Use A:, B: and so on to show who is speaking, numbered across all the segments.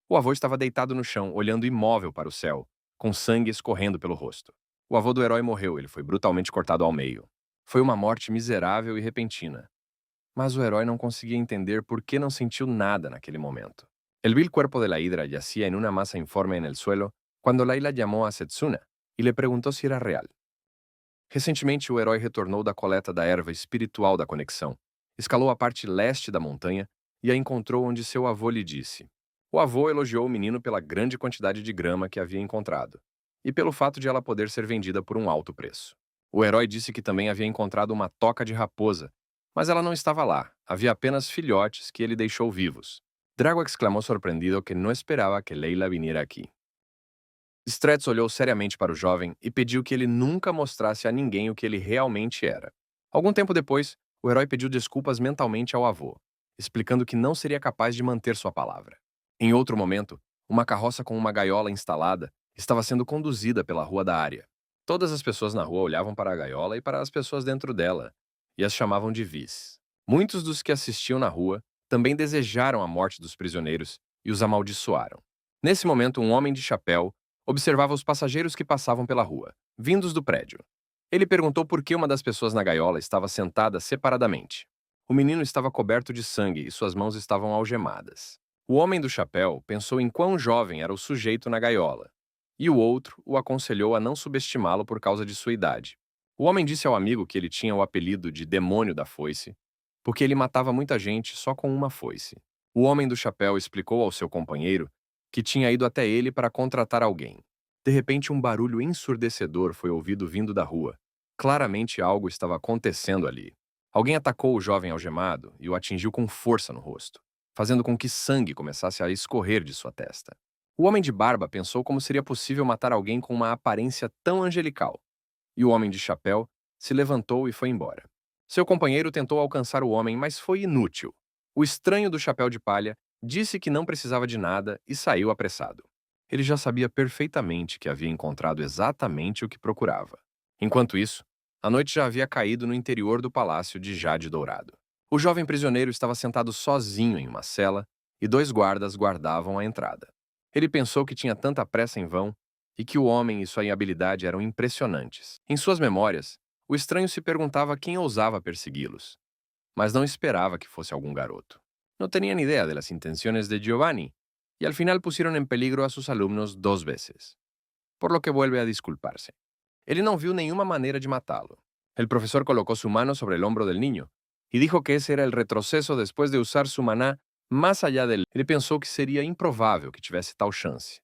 A: O avô estava deitado no chão, olhando imóvel para o céu, com sangue escorrendo pelo rosto. O avô do herói morreu, ele foi brutalmente cortado ao meio. Foi uma morte miserável e repentina. Mas o herói não conseguia entender por que não sentiu nada naquele momento. El vil cuerpo de la hidra yacía en una masa informe en el suelo cuando Layla llamó a Setsuna y le preguntou se era real. Recentemente, o herói retornou da coleta da erva espiritual da conexão, escalou a parte leste da montanha e a encontrou onde seu avô lhe disse. O avô elogiou o menino pela grande quantidade de grama que havia encontrado e pelo fato de ela poder ser vendida por um alto preço. O herói disse que também havia encontrado uma toca de raposa, mas ela não estava lá, havia apenas filhotes que ele deixou vivos. Drago exclamou surpreendido que não esperava que Leila viniera aqui. Stretz olhou seriamente para o jovem e pediu que ele nunca mostrasse a ninguém o que ele realmente era. Algum tempo depois, o herói pediu desculpas mentalmente ao avô, explicando que não seria capaz de manter sua palavra. Em outro momento, uma carroça com uma gaiola instalada estava sendo conduzida pela rua da área. Todas as pessoas na rua olhavam para a gaiola e para as pessoas dentro dela, e as chamavam de vis. Muitos dos que assistiam na rua também desejaram a morte dos prisioneiros e os amaldiçoaram. Nesse momento, um homem de chapéu observava os passageiros que passavam pela rua, vindos do prédio. Ele perguntou por que uma das pessoas na gaiola estava sentada separadamente. O menino estava coberto de sangue e suas mãos estavam algemadas. O homem do chapéu pensou em quão jovem era o sujeito na gaiola, e o outro o aconselhou a não subestimá-lo por causa de sua idade. O homem disse ao amigo que ele tinha o apelido de Demônio da Foice, porque ele matava muita gente só com uma foice. O homem do chapéu explicou ao seu companheiro que tinha ido até ele para contratar alguém. De repente, um barulho ensurdecedor foi ouvido vindo da rua. Claramente algo estava acontecendo ali. Alguém atacou o jovem algemado e o atingiu com força no rosto, fazendo com que sangue começasse a escorrer de sua testa. O homem de barba pensou como seria possível matar alguém com uma aparência tão angelical, e o homem de chapéu se levantou e foi embora. Seu companheiro tentou alcançar o homem, mas foi inútil. O estranho do chapéu de palha disse que não precisava de nada e saiu apressado. Ele já sabia perfeitamente que havia encontrado exatamente o que procurava. Enquanto isso, a noite já havia caído no interior do palácio de Jade Dourado. O jovem prisioneiro estava sentado sozinho em uma cela e dois guardas guardavam a entrada. Ele pensou que tinha tanta pressa em vão e que o homem e sua habilidade eram impressionantes. Em suas memórias, o estranho se perguntava quem ousava persegui-los, mas não esperava que fosse algum garoto. No tenían idea de las intenciones de Giovanni, y al final pusieron en peligro a sus alumnos 2 veces, por lo que vuelve a disculparse. Ele não viu nenhuma maneira de matá-lo. El profesor colocó su mano sobre el hombro del niño y dijo que ese era el retroceso después de usar su maná más allá dele. Ele pensou que seria improvável que tivesse tal chance,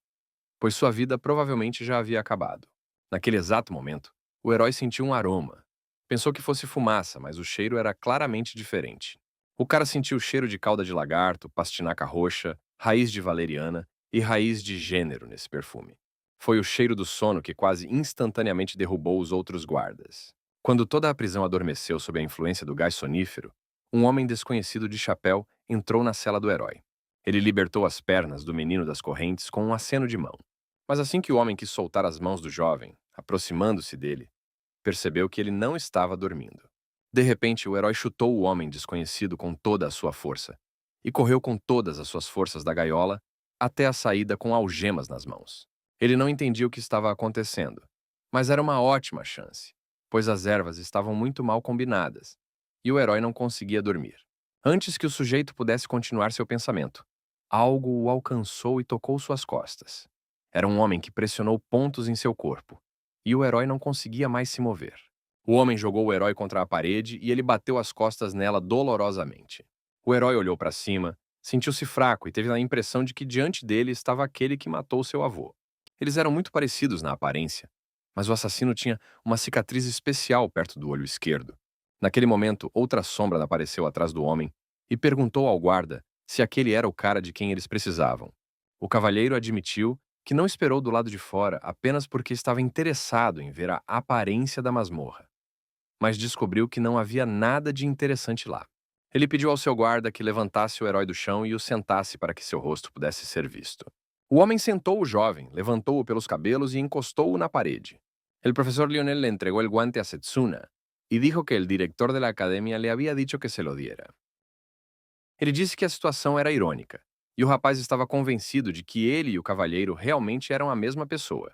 A: pois sua vida provavelmente já havia acabado. Naquele exato momento, o herói sentiu um aroma. Pensou que fosse fumaça, mas o cheiro era claramente diferente. O cara sentiu o cheiro de cauda de lagarto, pastinaca roxa, raiz de valeriana e raiz de gênero nesse perfume. Foi o cheiro do sono que quase instantaneamente derrubou os outros guardas. Quando toda a prisão adormeceu sob a influência do gás sonífero, um homem desconhecido de chapéu entrou na cela do herói. Ele libertou as pernas do menino das correntes com um aceno de mão. Mas assim que o homem quis soltar as mãos do jovem, aproximando-se dele, percebeu que ele não estava dormindo. De repente, o herói chutou o homem desconhecido com toda a sua força e correu com todas as suas forças da gaiola até a saída com algemas nas mãos. Ele não entendia o que estava acontecendo, mas era uma ótima chance, pois as ervas estavam muito mal combinadas e o herói não conseguia dormir. Antes que o sujeito pudesse continuar seu pensamento, algo o alcançou e tocou suas costas. Era um homem que pressionou pontos em seu corpo, e o herói não conseguia mais se mover. O homem jogou o herói contra a parede e ele bateu as costas nela dolorosamente. O herói olhou para cima, sentiu-se fraco e teve a impressão de que diante dele estava aquele que matou seu avô. Eles eram muito parecidos na aparência, mas o assassino tinha uma cicatriz especial perto do olho esquerdo. Naquele momento, outra sombra apareceu atrás do homem e perguntou ao guarda se aquele era o cara de quem eles precisavam. O cavalheiro admitiu que não esperou do lado de fora apenas porque estava interessado em ver a aparência da masmorra, mas descobriu que não havia nada de interessante lá. Ele pediu ao seu guarda que levantasse o herói do chão e o sentasse para que seu rosto pudesse ser visto. O homem sentou o jovem, levantou-o pelos cabelos e encostou-o na parede. El profesor Lionel le entregó el guante a Setsuna y dijo que el director de la academia le había dicho que se lo diera. Ele disse que a situação era irônica, E o rapaz estava convencido de que ele e o cavalheiro realmente eram a mesma pessoa.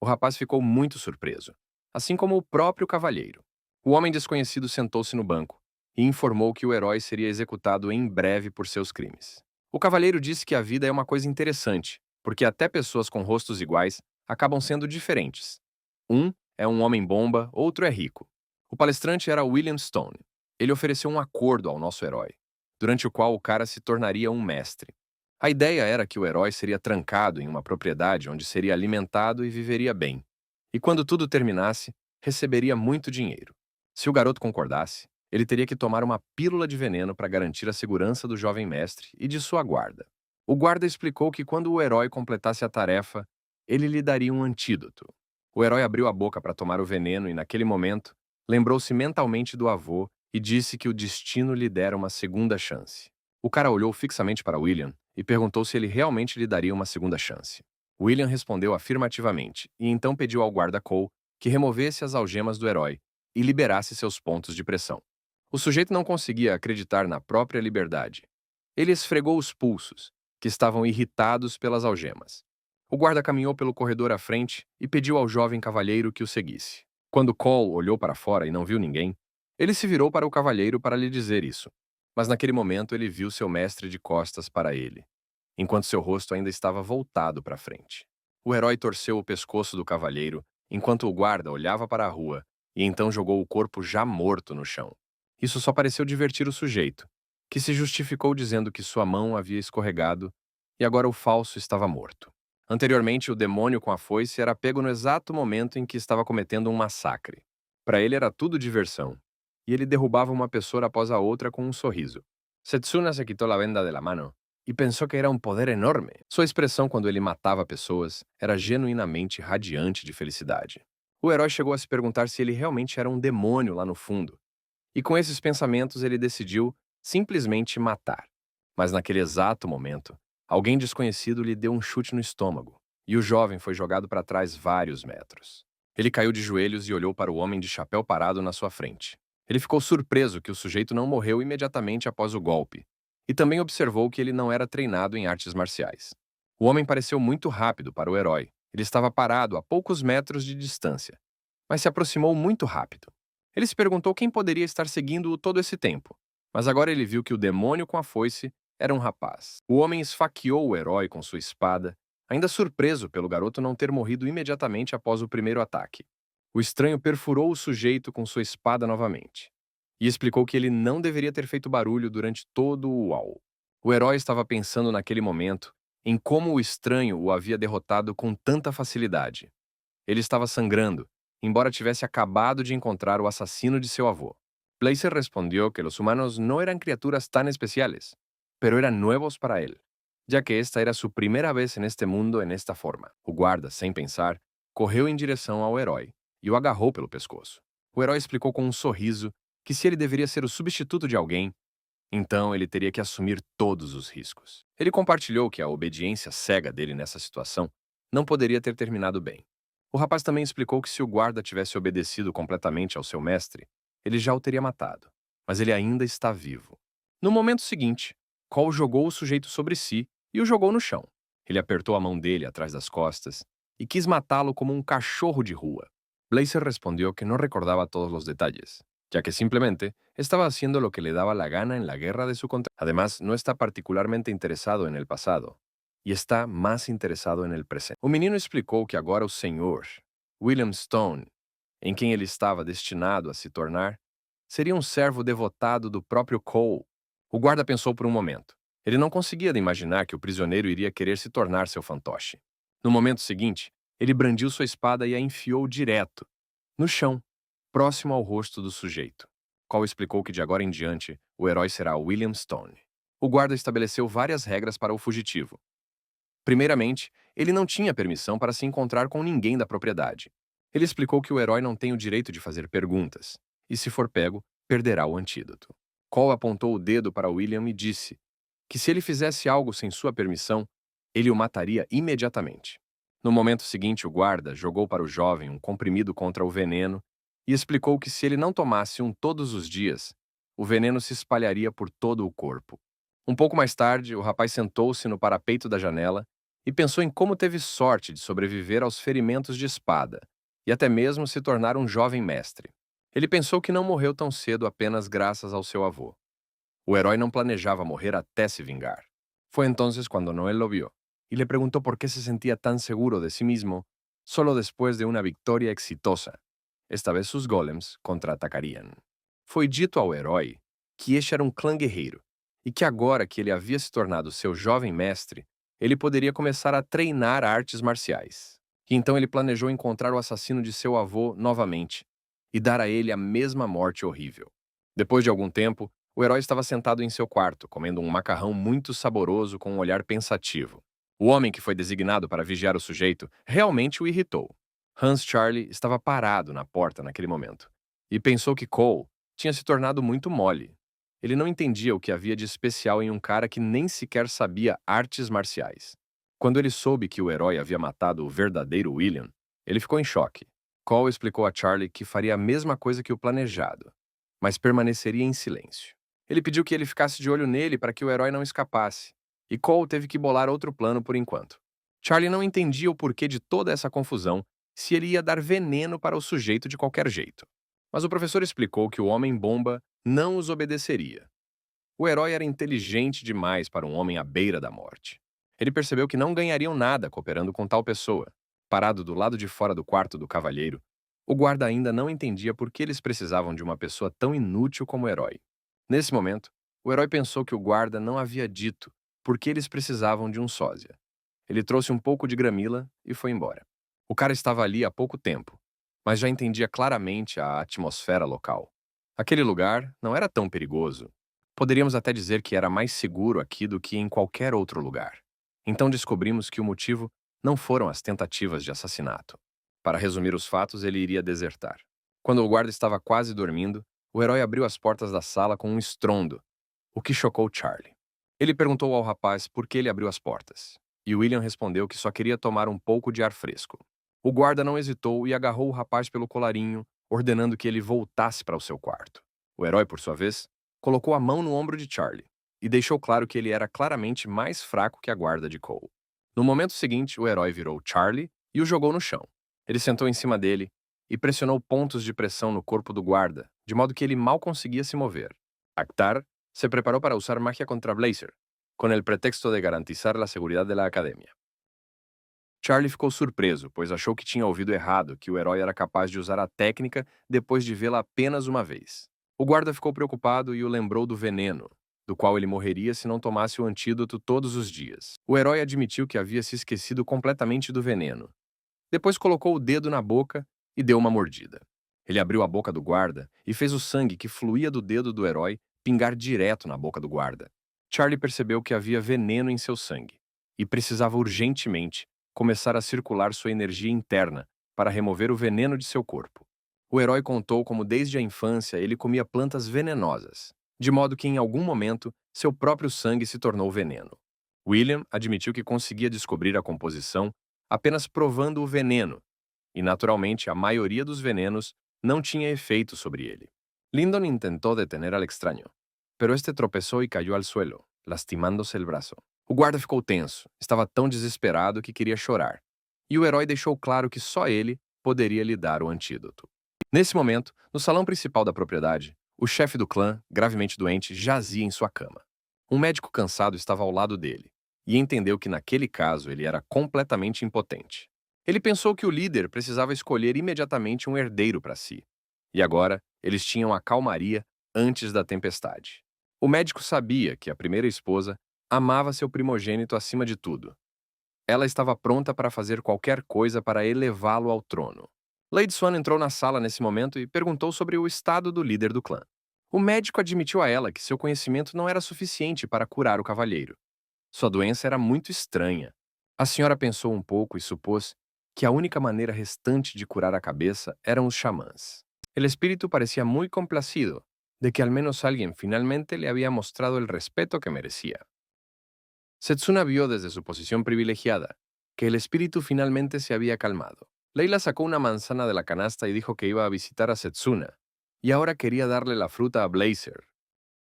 A: O rapaz ficou muito surpreso, assim como o próprio cavalheiro. O homem desconhecido sentou-se no banco e informou que o herói seria executado em breve por seus crimes. O cavalheiro disse que a vida é uma coisa interessante, porque até pessoas com rostos iguais acabam sendo diferentes. Um é um homem-bomba, outro é rico. O palestrante era William Stone. Ele ofereceu um acordo ao nosso herói, durante o qual o cara se tornaria um mestre. A ideia era que o herói seria trancado em uma propriedade onde seria alimentado e viveria bem. E quando tudo terminasse, receberia muito dinheiro. Se o garoto concordasse, ele teria que tomar uma pílula de veneno para garantir a segurança do jovem mestre e de sua guarda. O guarda explicou que quando o herói completasse a tarefa, ele lhe daria um antídoto. O herói abriu a boca para tomar o veneno e, naquele momento, lembrou-se mentalmente do avô e disse que o destino lhe dera uma segunda chance. O cara olhou fixamente para William e perguntou se ele realmente lhe daria uma segunda chance. William respondeu afirmativamente e então pediu ao guarda Cole que removesse as algemas do herói e liberasse seus pontos de pressão. O sujeito não conseguia acreditar na própria liberdade. Ele esfregou os pulsos, que estavam irritados pelas algemas. O guarda caminhou pelo corredor à frente e pediu ao jovem cavalheiro que o seguisse. Quando Cole olhou para fora e não viu ninguém, ele se virou para o cavalheiro para lhe dizer isso. Mas naquele momento ele viu seu mestre de costas para ele, enquanto seu rosto ainda estava voltado para frente. O herói torceu o pescoço do cavalheiro enquanto o guarda olhava para a rua e então jogou o corpo já morto no chão. Isso só pareceu divertir o sujeito, que se justificou dizendo que sua mão havia escorregado e agora o falso estava morto. Anteriormente, o demônio com a foice era pego no exato momento em que estava cometendo um massacre. Para ele era tudo diversão, e ele derrubava uma pessoa após a outra com um sorriso. Setsuna se quitou a venda de la mano e pensou que era um poder enorme. Sua expressão quando ele matava pessoas era genuinamente radiante de felicidade. O herói chegou a se perguntar se ele realmente era um demônio lá no fundo, e com esses pensamentos ele decidiu simplesmente matar. Mas naquele exato momento, alguém desconhecido lhe deu um chute no estômago, e o jovem foi jogado para trás vários metros. Ele caiu de joelhos e olhou para o homem de chapéu parado na sua frente. Ele ficou surpreso que o sujeito não morreu imediatamente após o golpe, e também observou que ele não era treinado em artes marciais. O homem pareceu muito rápido para o herói. Ele estava parado a poucos metros de distância, mas se aproximou muito rápido. Ele se perguntou quem poderia estar seguindo-o todo esse tempo, mas agora ele viu que o demônio com a foice era um rapaz. O homem esfaqueou o herói com sua espada, ainda surpreso pelo garoto não ter morrido imediatamente após o primeiro ataque. O estranho perfurou o sujeito com sua espada novamente e explicou que ele não deveria ter feito barulho durante todo o uau. O herói estava pensando naquele momento em como o estranho o havia derrotado com tanta facilidade. Ele estava sangrando, embora tivesse acabado de encontrar o assassino de seu avô. Blazer respondeu que os humanos não eram criaturas tão especiales, pero eran nuevos para él, ya que esta era su primera vez en este mundo en esta forma. O guarda, sem pensar, correu em direção ao herói e o agarrou pelo pescoço. O herói explicou com um sorriso que se ele deveria ser o substituto de alguém, então ele teria que assumir todos os riscos. Ele compartilhou que a obediência cega dele nessa situação não poderia ter terminado bem. O rapaz também explicou que se o guarda tivesse obedecido completamente ao seu mestre, ele já o teria matado, mas ele ainda está vivo. No momento seguinte, Cole jogou o sujeito sobre si e o jogou no chão. Ele apertou a mão dele atrás das costas e quis matá-lo como um cachorro de rua. Blazer respondeu que não recordava todos os detalles, ya que simplemente estaba haciendo lo que le daba la gana en la guerra de su contra. Además, no está particularmente interesado en el pasado, e está mais interessado en el presente. O menino explicou que agora o senhor, William Stone, em quem ele estava destinado a se tornar, seria um servo devotado do próprio Cole. O guarda pensou por um momento. Ele não conseguia imaginar que o prisioneiro iria querer se tornar seu fantoche. No momento seguinte, ele brandiu sua espada e a enfiou direto, no chão, próximo ao rosto do sujeito. Cole explicou que de agora em diante, o herói será William Stone. O guarda estabeleceu várias regras para o fugitivo. Primeiramente, ele não tinha permissão para se encontrar com ninguém da propriedade. Ele explicou que o herói não tem o direito de fazer perguntas, e se for pego, perderá o antídoto. Cole apontou o dedo para William e disse que se ele fizesse algo sem sua permissão, ele o mataria imediatamente. No momento seguinte, o guarda jogou para o jovem um comprimido contra o veneno e explicou que se ele não tomasse um todos os dias, o veneno se espalharia por todo o corpo. Um pouco mais tarde, o rapaz sentou-se no parapeito da janela e pensou em como teve sorte de sobreviver aos ferimentos de espada e até mesmo se tornar um jovem mestre. Ele pensou que não morreu tão cedo apenas graças ao seu avô. O herói não planejava morrer até se vingar. Foi entonces quando Noel lo vio y le preguntó por qué se sentía tan seguro de sí mismo solo después de una victoria exitosa. Esta vez sus golems contra-atacarían. Foi dito ao herói que este era um clã guerreiro e que agora que ele havia se tornado seu jovem mestre, ele poderia começar a treinar artes marciais. E então ele planejou encontrar o assassino de seu avô novamente e dar a ele a mesma morte horrível. Depois de algum tempo, o herói estava sentado em seu quarto, comendo um macarrão muito saboroso com um olhar pensativo. O homem que foi designado para vigiar o sujeito realmente o irritou. Hans Charlie estava parado na porta naquele momento e pensou que Cole tinha se tornado muito mole. Ele não entendia o que havia de especial em um cara que nem sequer sabia artes marciais. Quando ele soube que o herói havia matado o verdadeiro William, ele ficou em choque. Cole explicou a Charlie que faria a mesma coisa que o planejado, mas permaneceria em silêncio. Ele pediu que ele ficasse de olho nele para que o herói não escapasse, e Cole teve que bolar outro plano por enquanto. Charlie não entendia o porquê de toda essa confusão, se ele ia dar veneno para o sujeito de qualquer jeito. Mas o professor explicou que o homem-bomba não os obedeceria. O herói era inteligente demais para um homem à beira da morte. Ele percebeu que não ganhariam nada cooperando com tal pessoa. Parado do lado de fora do quarto do cavalheiro, o guarda ainda não entendia por que eles precisavam de uma pessoa tão inútil como o herói. Nesse momento, o herói pensou que o guarda não havia dito por que eles precisavam de um sósia. Ele trouxe um pouco de gramila e foi embora. O cara estava ali há pouco tempo, mas já entendia claramente a atmosfera local. Aquele lugar não era tão perigoso. Poderíamos até dizer que era mais seguro aqui do que em qualquer outro lugar. Então descobrimos que o motivo não foram as tentativas de assassinato. Para resumir os fatos, ele iria desertar. Quando o guarda estava quase dormindo, o herói abriu as portas da sala com um estrondo, o que chocou Charlie. Ele perguntou ao rapaz por que ele abriu as portas, e William respondeu que só queria tomar um pouco de ar fresco. O guarda não hesitou e agarrou o rapaz pelo colarinho, ordenando que ele voltasse para o seu quarto. O herói, por sua vez, colocou a mão no ombro de Charlie e deixou claro que ele era claramente mais fraco que a guarda de Cole. No momento seguinte, o herói virou Charlie e o jogou no chão. Ele sentou em cima dele e pressionou pontos de pressão no corpo do guarda, de modo que ele mal conseguia se mover. Akhtar se preparou para usar magia contra Blazer, com el pretexto de garantizar a seguridad de la academia. Charlie ficou surpreso, pois achou que tinha ouvido errado, que o herói era capaz de usar a técnica depois de vê-la apenas uma vez. O guarda ficou preocupado e o lembrou do veneno, do qual ele morreria se não tomasse o antídoto todos os dias. O herói admitiu que havia se esquecido completamente do veneno. Depois colocou o dedo na boca e deu uma mordida. Ele abriu a boca do guarda e fez o sangue que fluía do dedo do herói pingar direto na boca do guarda. Charlie percebeu que havia veneno em seu sangue e precisava urgentemente começar a circular sua energia interna para remover o veneno de seu corpo. O herói contou como desde a infância ele comia plantas venenosas, de modo que em algum momento seu próprio sangue se tornou veneno. William admitiu que conseguia descobrir a composição apenas provando o veneno, e naturalmente a maioria dos venenos não tinha efeito sobre ele. Lyndon intentó detener al extraño, pero este tropezó y cayó al suelo, lastimándose el brazo. O guarda ficou tenso, estava tão desesperado que queria chorar, e o herói deixou claro que só ele poderia lhe dar o antídoto. Nesse momento, no salão principal da propriedade, o chefe do clã, gravemente doente, jazia em sua cama. Um médico cansado estava ao lado dele, e entendeu que naquele caso ele era completamente impotente. Ele pensou que o líder precisava escolher imediatamente um herdeiro para si, e agora eles tinham a calmaria antes da tempestade. O médico sabia que a primeira esposa amava seu primogênito acima de tudo. Ela estava pronta para fazer qualquer coisa para elevá-lo ao trono. Lady Swan entrou na sala nesse momento e perguntou sobre o estado do líder do clã. O médico admitiu a ela que seu conhecimento não era suficiente para curar o cavalheiro. Sua doença era muito estranha. A senhora pensou um pouco e supôs que a única maneira restante de curar a cabeça eram os xamãs. El espíritu parecía muy complacido de que al menos alguien finalmente le había mostrado el respeto que merecía. Setsuna vio desde su posición privilegiada que el espíritu finalmente se había calmado. Leila sacó una manzana de la canasta y dijo que iba a visitar a Setsuna, y ahora quería darle la fruta a Blazer.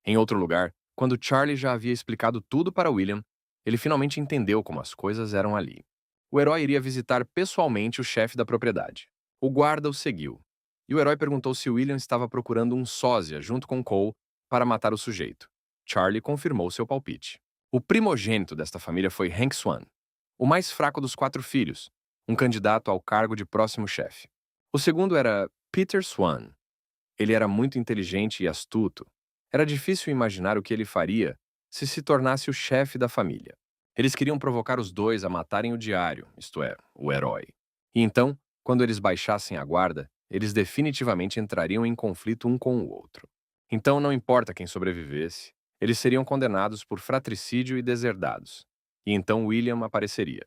A: En otro lugar, Quando Charlie já havia explicado tudo para William, ele finalmente entendeu como as coisas eram ali. O herói iria visitar pessoalmente o chefe da propriedade. O guarda o seguiu. E o herói perguntou se William estava procurando um sósia junto com Cole para matar o sujeito. Charlie confirmou seu palpite. O primogênito desta família foi Hank Swan, o mais fraco dos 4 filhos, um candidato ao cargo de próximo chefe. O segundo era Peter Swan. Ele era muito inteligente e astuto. Era difícil imaginar o que ele faria se tornasse o chefe da família. Eles queriam provocar os dois a matarem o diário, isto é, o herói. E então, quando eles baixassem a guarda, eles definitivamente entrariam em conflito um com o outro. Então, não importa quem sobrevivesse, eles seriam condenados por fratricídio e deserdados. E então William apareceria.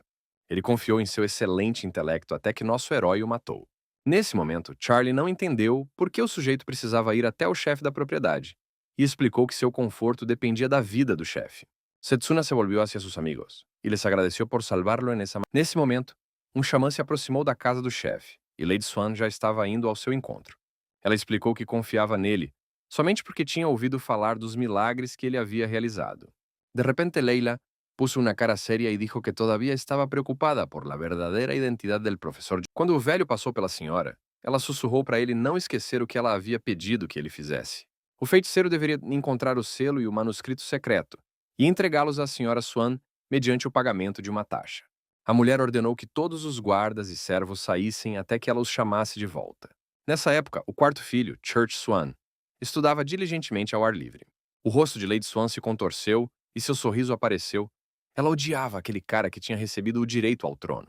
A: Ele confiou em seu excelente intelecto até que nosso herói o matou. Nesse momento, Charlie não entendeu por que o sujeito precisava ir até o chefe da propriedade e explicou que seu conforto dependia da vida do chefe. Setsuna se volvió hacia sus amigos e les agradeció por salvarlo en esa. Nesse momento, um xamã se aproximou da casa do chefe e Lady Swan já estava indo ao seu encontro. Ela explicou que confiava nele somente porque tinha ouvido falar dos milagres que ele havia realizado. De repente, Leila puso una cara seria y dijo que todavía estaba preocupada por la verdadera identidad del professor. Quando o velho passou pela senhora, ela sussurrou para ele não esquecer o que ela havia pedido que ele fizesse. O feiticeiro deveria encontrar o selo e o manuscrito secreto e entregá-los à senhora Swan mediante o pagamento de uma taxa. A mulher ordenou que todos os guardas e servos saíssem até que ela os chamasse de volta. Nessa época, o quarto filho, Church Swan, estudava diligentemente ao ar livre. O rosto de Lady Swan se contorceu e seu sorriso apareceu. Ela odiava aquele cara que tinha recebido o direito ao trono.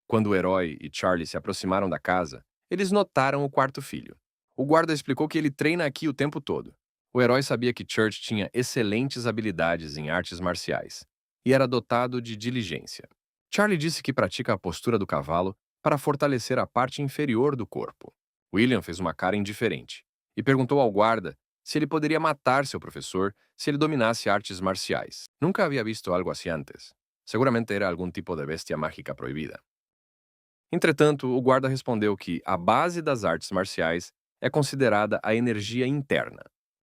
A: Quando o herói e Charlie se aproximaram da casa, eles notaram o quarto filho. O guarda explicou que ele treina aqui o tempo todo. O herói sabia que Church tinha excelentes habilidades em artes marciais e era dotado de diligência. Charlie disse que pratica a postura do cavalo para fortalecer a parte inferior do corpo. William fez uma cara indiferente e perguntou ao guarda se ele poderia matar seu professor se ele dominasse artes marciais. Nunca havia visto algo assim antes. Seguramente era algum tipo de bestia mágica proibida. Entretanto, o guarda respondeu que a base das artes marciais é considerada a energia interna.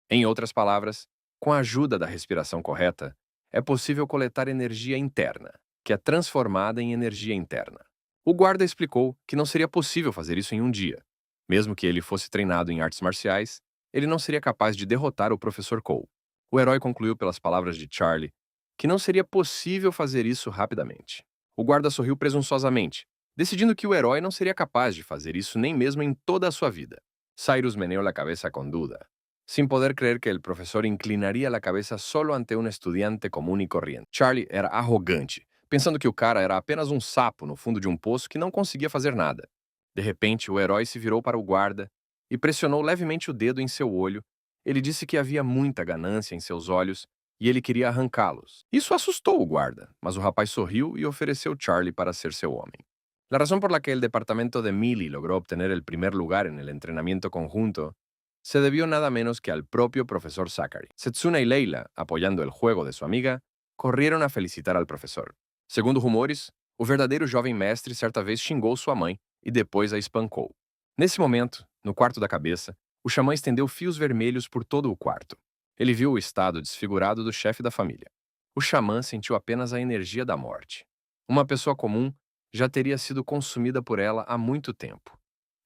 A: Em outras palavras, com a ajuda da respiração correta, é possível coletar energia interna, que é transformada em energia interna. O guarda explicou que não seria possível fazer isso em um dia. Mesmo que ele fosse treinado em artes marciais, ele não seria capaz de derrotar o professor Cole. O herói concluiu pelas palavras de Charlie que não seria possível fazer isso rapidamente. O guarda sorriu presunçosamente, decidindo que o herói não seria capaz de fazer isso nem mesmo em toda a sua vida. Cyrus meneou a cabeça com duda, sin poder creer que o professor inclinaria a cabeça solo ante um estudiante comum e corriente. Charlie era arrogante, pensando que o cara era apenas um sapo no fundo de um poço que não conseguia fazer nada. De repente, o herói se virou para o guarda e pressionou levemente o dedo em seu olho. Ele disse que havia muita ganância em seus olhos e ele queria arrancá-los. Isso assustou o guarda, mas o rapaz sorriu e ofereceu Charlie para ser seu homem. La razón por la que el departamento de Millie logró obtener el primer lugar en el entrenamiento conjunto se debió nada menos que al propio profesor Zachary. Setsuna y Leila, apoyando el juego de su amiga, corrieron a felicitar al professor. Segundo rumores, o verdadeiro jovem mestre certa vez xingou sua mãe e depois a espancou. Nesse momento, no quarto da cabeça, o xamã estendeu fios vermelhos por todo o quarto. Ele viu o estado desfigurado do chefe da família. O xamã sentiu apenas a energia da morte. Uma pessoa comum já teria sido consumida por ela há muito tempo.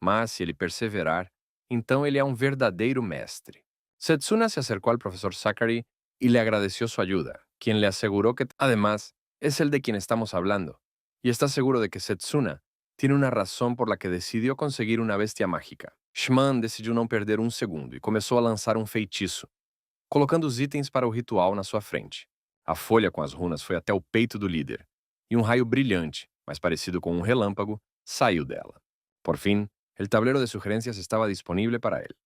A: Mas, se ele perseverar, então ele é um verdadeiro mestre. Setsuna se acercou ao professor Zachary y le agradeció su ayuda, quien le aseguró que, además, es el de quien estamos hablando, y está seguro de que Setsuna tiene una razón por la que decidió conseguir una bestia mágica. Shman decidiu não perder um segundo e começou a lançar um feitiço, colocando os itens para o ritual na sua frente. A folha com as runas foi até o peito do líder, e um raio brilhante, mais parecido com um relâmpago, saiu dela. Por fim, o tablero de sugerências estava disponível para ele.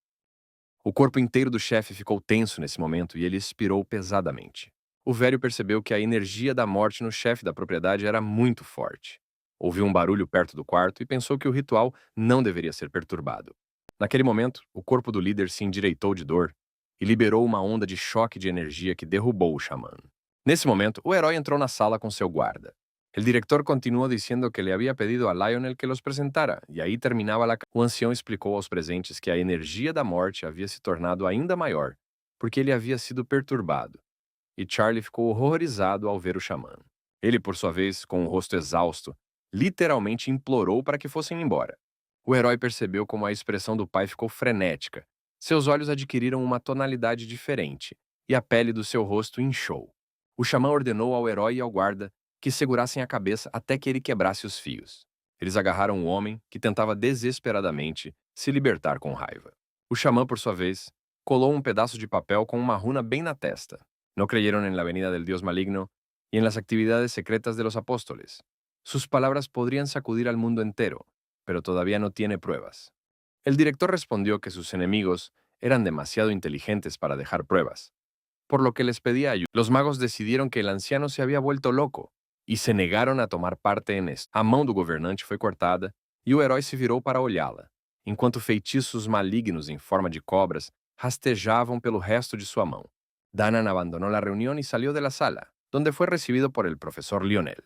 A: O corpo inteiro do chefe ficou tenso nesse momento e ele expirou pesadamente. O velho percebeu que a energia da morte no chefe da propriedade era muito forte. Ouviu um barulho perto do quarto e pensou que o ritual não deveria ser perturbado. Naquele momento, o corpo do líder se endireitou de dor e liberou uma onda de choque de energia que derrubou o xamã. Nesse momento, o herói entrou na sala com seu guarda. O diretor continuou dizendo que le havia pedido a Lionel que los presentara, e aí terminava a... O ancião explicou aos presentes que a energia da morte havia se tornado ainda maior, porque ele havia sido perturbado. e Charlie ficou horrorizado ao ver o xamã. Ele, por sua vez, com o rosto exausto, literalmente implorou para que fossem embora. O herói percebeu como a expressão do pai ficou frenética. Seus olhos adquiriram uma tonalidade diferente, e a pele do seu rosto inchou. O xamã ordenou ao herói e ao guarda que segurassem a cabeça até que ele quebrasse os fios. Eles agarraram o homem, que tentava desesperadamente se libertar com raiva. O xamã, por sua vez, colou um pedaço de papel com uma runa bem na testa. No creyeron en la venida del Dios maligno y en las actividades secretas de los apóstoles. Sus palabras podrían sacudir al mundo entero, pero todavía no tiene pruebas. El director respondió que sus enemigos eran demasiado inteligentes para dejar pruebas, por lo que les pedía ayuda. Los magos decidieron que el anciano se había vuelto loco e se negaram a tomar parte nisso. A mão do governante foi cortada e o herói se virou para olhá-la, enquanto feitiços malignos em forma de cobras rastejavam pelo resto de sua mão. Danan abandonou a reunião e saiu da sala, onde foi recebido por el professor Lionel.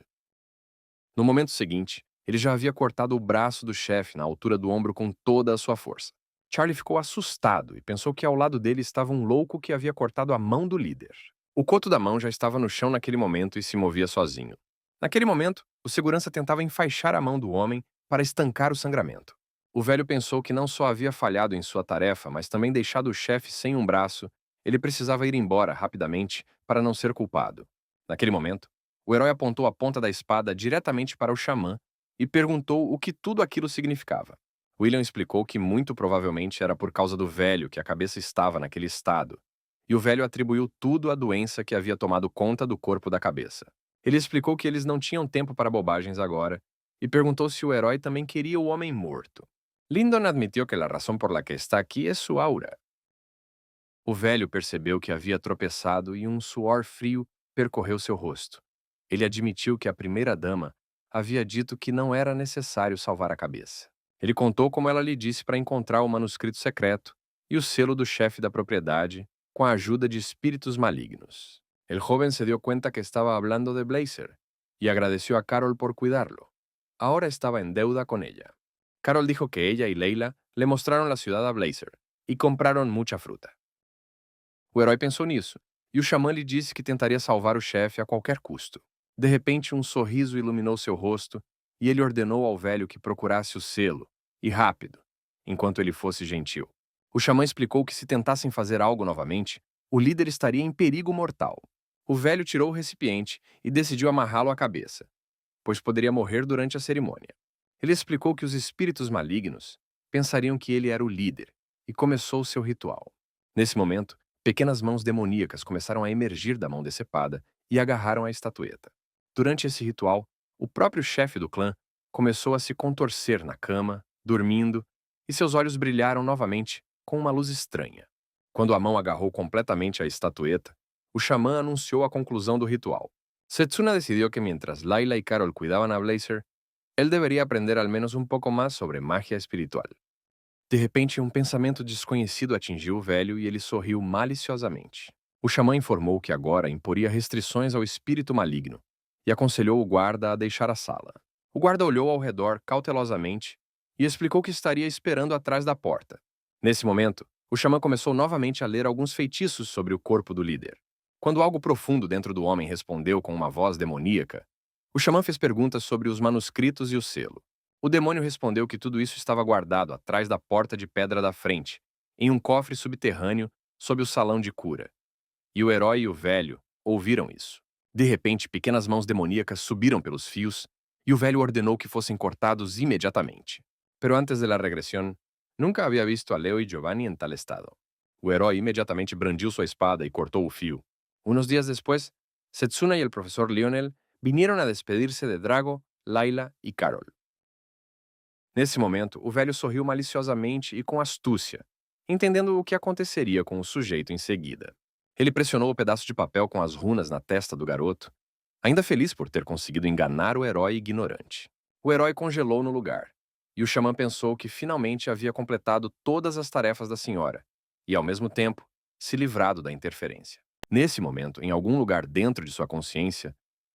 A: No momento seguinte, ele já havia cortado o braço do chefe na altura do ombro com toda a sua força. Charlie ficou assustado e pensou que ao lado dele estava um louco que havia cortado a mão do líder. O coto da mão já estava no chão naquele momento e se movia sozinho. Naquele momento, o segurança tentava enfaixar a mão do homem para estancar o sangramento. O velho pensou que não só havia falhado em sua tarefa, mas também deixado o chefe sem um braço. Ele precisava ir embora rapidamente para não ser culpado. Naquele momento, o herói apontou a ponta da espada diretamente para o xamã e perguntou o que tudo aquilo significava. William explicou que muito provavelmente era por causa do velho que a cabeça estava naquele estado, e o velho atribuiu tudo à doença que havia tomado conta do corpo da cabeça. Ele explicou que eles não tinham tempo para bobagens agora e perguntou se o herói também queria o homem morto. Lyndon admitiu que a razão por la que está aqui é sua aura. O velho percebeu que havia tropeçado e um suor frio percorreu seu rosto. Ele admitiu que a primeira-dama havia dito que não era necessário salvar a cabeça. Ele contou como ela lhe disse para encontrar o manuscrito secreto e o selo do chefe da propriedade com a ajuda de espíritos malignos. El joven se dio cuenta que estaba hablando de Blazer y agradeció a Carol por cuidarlo. Ahora estaba en deuda con ella. Carol dijo que ella y Leila le mostraron la ciudad a Blazer y compraron mucha fruta. O herói pensou nisso, e o xamã lhe disse que tentaria salvar o chefe a qualquer custo. De repente, um sorriso iluminou seu rosto e ele ordenou ao velho que procurasse o selo, e rápido, enquanto ele fosse gentil. O xamã explicou que se tentassem fazer algo novamente, o líder estaria em perigo mortal. O velho tirou o recipiente e decidiu amarrá-lo à cabeça, pois poderia morrer durante a cerimônia. Ele explicou que os espíritos malignos pensariam que ele era o líder e começou seu ritual. Nesse momento, pequenas mãos demoníacas começaram a emergir da mão decepada e agarraram a estatueta. Durante esse ritual, o próprio chefe do clã começou a se contorcer na cama, dormindo, e seus olhos brilharam novamente com uma luz estranha. Quando a mão agarrou completamente a estatueta, o xamã anunciou a conclusão do ritual. Setsuna decidiu que mientras Layla y Carol cuidaban a Blazer, él debería aprender al menos un poco más sobre magia espiritual. De repente, um pensamento desconhecido atingiu o velho e ele sorriu maliciosamente. O xamã informou que agora imporia restrições ao espírito maligno e aconselhou o guarda a deixar a sala. O guarda olhou ao redor cautelosamente e explicou que estaria esperando atrás da porta. Nesse momento, o xamã começou novamente a ler alguns feitiços sobre o corpo do líder. Quando algo profundo dentro do homem respondeu com uma voz demoníaca, o xamã fez perguntas sobre os manuscritos e o selo. O demônio respondeu que tudo isso estava guardado atrás da porta de pedra da frente, em um cofre subterrâneo sob o salão de cura. E o herói e o velho ouviram isso. De repente, pequenas mãos demoníacas subiram pelos fios e o velho ordenou que fossem cortados imediatamente. Pero antes de la regresión, nunca havia visto a Leo e Giovanni em tal estado. O herói imediatamente brandiu sua espada e cortou o fio. Unos días después, Setsuna y el profesor Lionel vinieron a despedirse de Drago, Layla e Carol. Nesse momento, o velho sorriu maliciosamente e com astúcia, entendendo o que aconteceria com o sujeito em seguida. Ele pressionou o pedaço de papel com as runas na testa do garoto, ainda feliz por ter conseguido enganar o herói ignorante. O herói congelou no lugar, e o xamã pensou que finalmente havia completado todas as tarefas da senhora, e, ao mesmo tempo, se livrado da interferência. Nesse momento, em algum lugar dentro de sua consciência,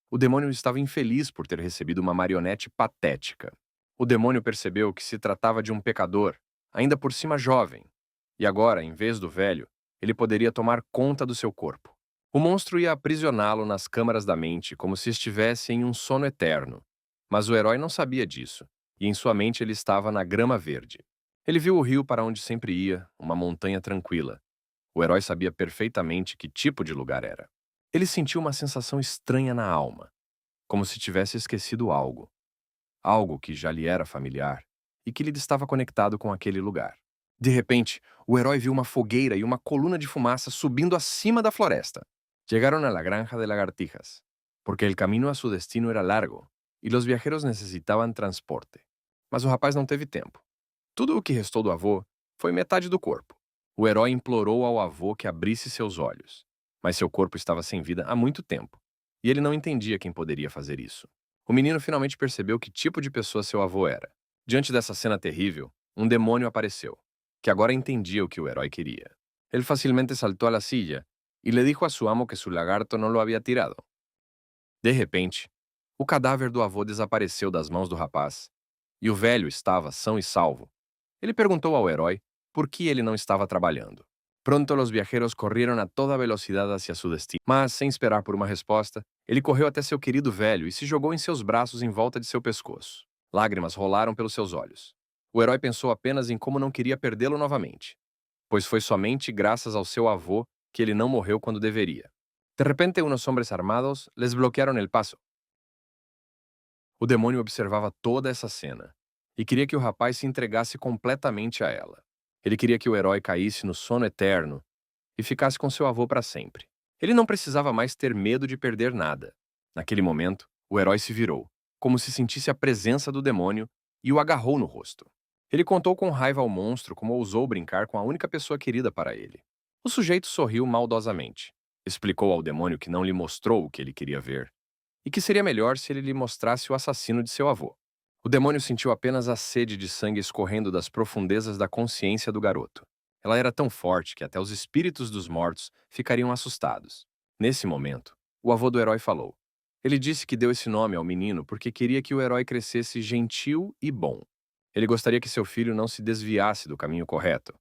A: o demônio estava infeliz por ter recebido uma marionete patética. O demônio percebeu que se tratava de um pecador, ainda por cima jovem, e agora, em vez do velho, ele poderia tomar conta do seu corpo. O monstro ia aprisioná-lo nas câmaras da mente como se estivesse em um sono eterno. Mas o herói não sabia disso, e em sua mente ele estava na grama verde. Ele viu o rio para onde sempre ia, uma montanha tranquila. O herói sabia perfeitamente que tipo de lugar era. Ele sentiu uma sensação estranha na alma, como se tivesse esquecido algo. Algo que já lhe era familiar e que lhe estava conectado com aquele lugar. De repente, o herói viu uma fogueira e uma coluna de fumaça subindo acima da floresta. Llegaron a la granja de lagartijas, porque el camino a su destino era largo e los viajeros necessitavam transporte. Mas o rapaz não teve tempo. Tudo o que restou do avô foi metade do corpo. O herói implorou ao avô que abrisse seus olhos, mas seu corpo estava sem vida há muito tempo, e ele não entendia quem poderia fazer isso. O menino finalmente percebeu que tipo de pessoa seu avô era. Diante dessa cena terrível, um demônio apareceu, que agora entendia o que o herói queria. Ele facilmente saltou a la silla e le dijo a su amo que su lagarto não lo havia tirado. De repente, o cadáver do avô desapareceu das mãos do rapaz, e o velho estava são e salvo. Ele perguntou ao herói por que ele não estava trabalhando. Pronto, os viajeros correram a toda velocidade hacia su destino. Mas, sem esperar por uma resposta, ele correu até seu querido velho e se jogou em seus braços em volta de seu pescoço. Lágrimas rolaram pelos seus olhos. O herói pensou apenas em como não queria perdê-lo novamente, pois foi somente graças ao seu avô que ele não morreu quando deveria. De repente, unos hombres armados les bloquearon el paso. O demônio observava toda essa cena e queria que o rapaz se entregasse completamente a ela. Ele queria que o herói caísse no sono eterno e ficasse com seu avô para sempre. Ele não precisava mais ter medo de perder nada. Naquele momento, o herói se virou, como se sentisse a presença do demônio, e o agarrou no rosto. Ele contou com raiva ao monstro como ousou brincar com a única pessoa querida para ele. O sujeito sorriu maldosamente. Explicou ao demônio que não lhe mostrou o que ele queria ver, e que seria melhor se ele lhe mostrasse o assassino de seu avô. O demônio sentiu apenas a sede de sangue escorrendo das profundezas da consciência do garoto. Ela era tão forte que até os espíritos dos mortos ficariam assustados. Nesse momento, o avô do herói falou. Ele disse que deu esse nome ao menino porque queria que o herói crescesse gentil e bom. Ele gostaria que seu filho não se desviasse do caminho correto.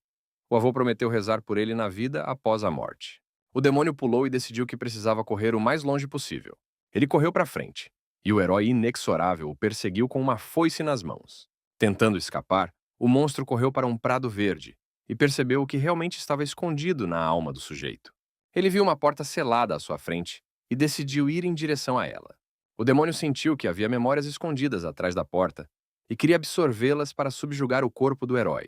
A: O avô prometeu rezar por ele na vida após a morte. O demônio pulou e decidiu que precisava correr o mais longe possível. Ele correu para frente, e o herói inexorável o perseguiu com uma foice nas mãos. Tentando escapar, o monstro correu para um prado verde e percebeu o que realmente estava escondido na alma do sujeito. Ele viu uma porta selada à sua frente e decidiu ir em direção a ela. O demônio sentiu que havia memórias escondidas atrás da porta e queria absorvê-las para subjugar o corpo do herói.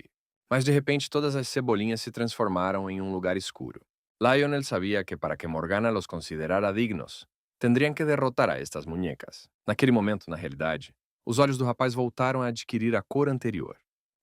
A: Mas de repente todas as cebolinhas se transformaram em um lugar escuro. Lionel sabia que para que Morgana los considerara dignos, tendriam que derrotar a estas muñecas. Naquele momento, na realidade, os olhos do rapaz voltaram a adquirir a cor anterior.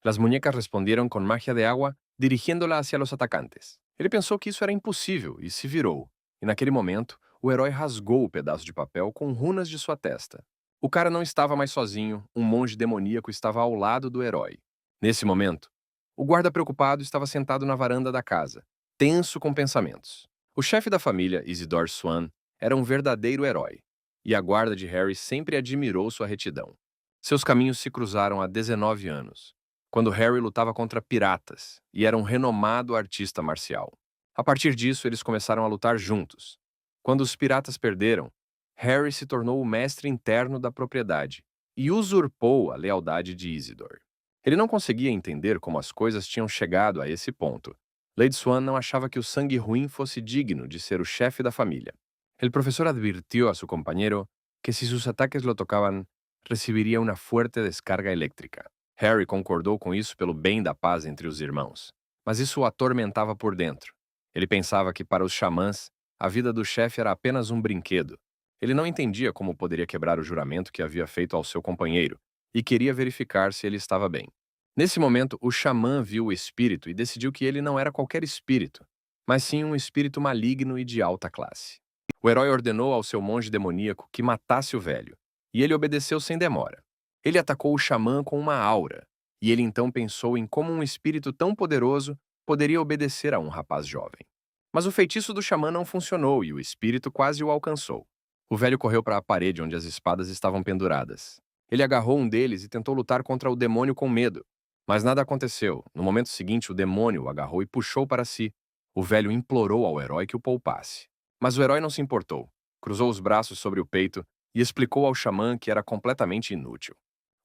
A: Las muñecas respondieron com magia de agua, dirigiéndola hacia los atacantes. Ele pensou que isso era impossível e se virou. E naquele momento, o herói rasgou o pedaço de papel com runas de sua testa. O cara não estava mais sozinho, um monge demoníaco estava ao lado do herói. Nesse momento, o guarda preocupado estava sentado na varanda da casa, tenso com pensamentos. O chefe da família, Isidore Swan, era um verdadeiro herói, e a guarda de Harry sempre admirou sua retidão. Seus caminhos se cruzaram há 19 anos, quando Harry lutava contra piratas e era um renomado artista marcial. A partir disso, eles começaram a lutar juntos. Quando os piratas perderam, Harry se tornou o mestre interno da propriedade e usurpou a lealdade de Isidore. Ele não conseguia entender como as coisas tinham chegado a esse ponto. Lady Swan não achava que o sangue ruim fosse digno de ser o chefe da família. El profesor advirtió a su compañero que si sus ataques lo tocaban, recibiría una fuerte descarga eléctrica. Harry concordou com isso pelo bem da paz entre os irmãos, mas isso o atormentava por dentro. Ele pensava que para os xamãs, a vida do chefe era apenas um brinquedo. Ele não entendia como poderia quebrar o juramento que havia feito ao seu companheiro e queria verificar se ele estava bem. Nesse momento, o xamã viu o espírito e decidiu que ele não era qualquer espírito, mas sim um espírito maligno e de alta classe. O herói ordenou ao seu monge demoníaco que matasse o velho, e ele obedeceu sem demora. Ele atacou o xamã com uma aura, e ele então pensou em como um espírito tão poderoso poderia obedecer a um rapaz jovem. Mas o feitiço do xamã não funcionou e o espírito quase o alcançou. O velho correu para a parede onde as espadas estavam penduradas. Ele agarrou um deles e tentou lutar contra o demônio com medo. Mas nada aconteceu. No momento seguinte, o demônio o agarrou e puxou para si. O velho implorou ao herói que o poupasse. Mas o herói não se importou. Cruzou os braços sobre o peito e explicou ao xamã que era completamente inútil.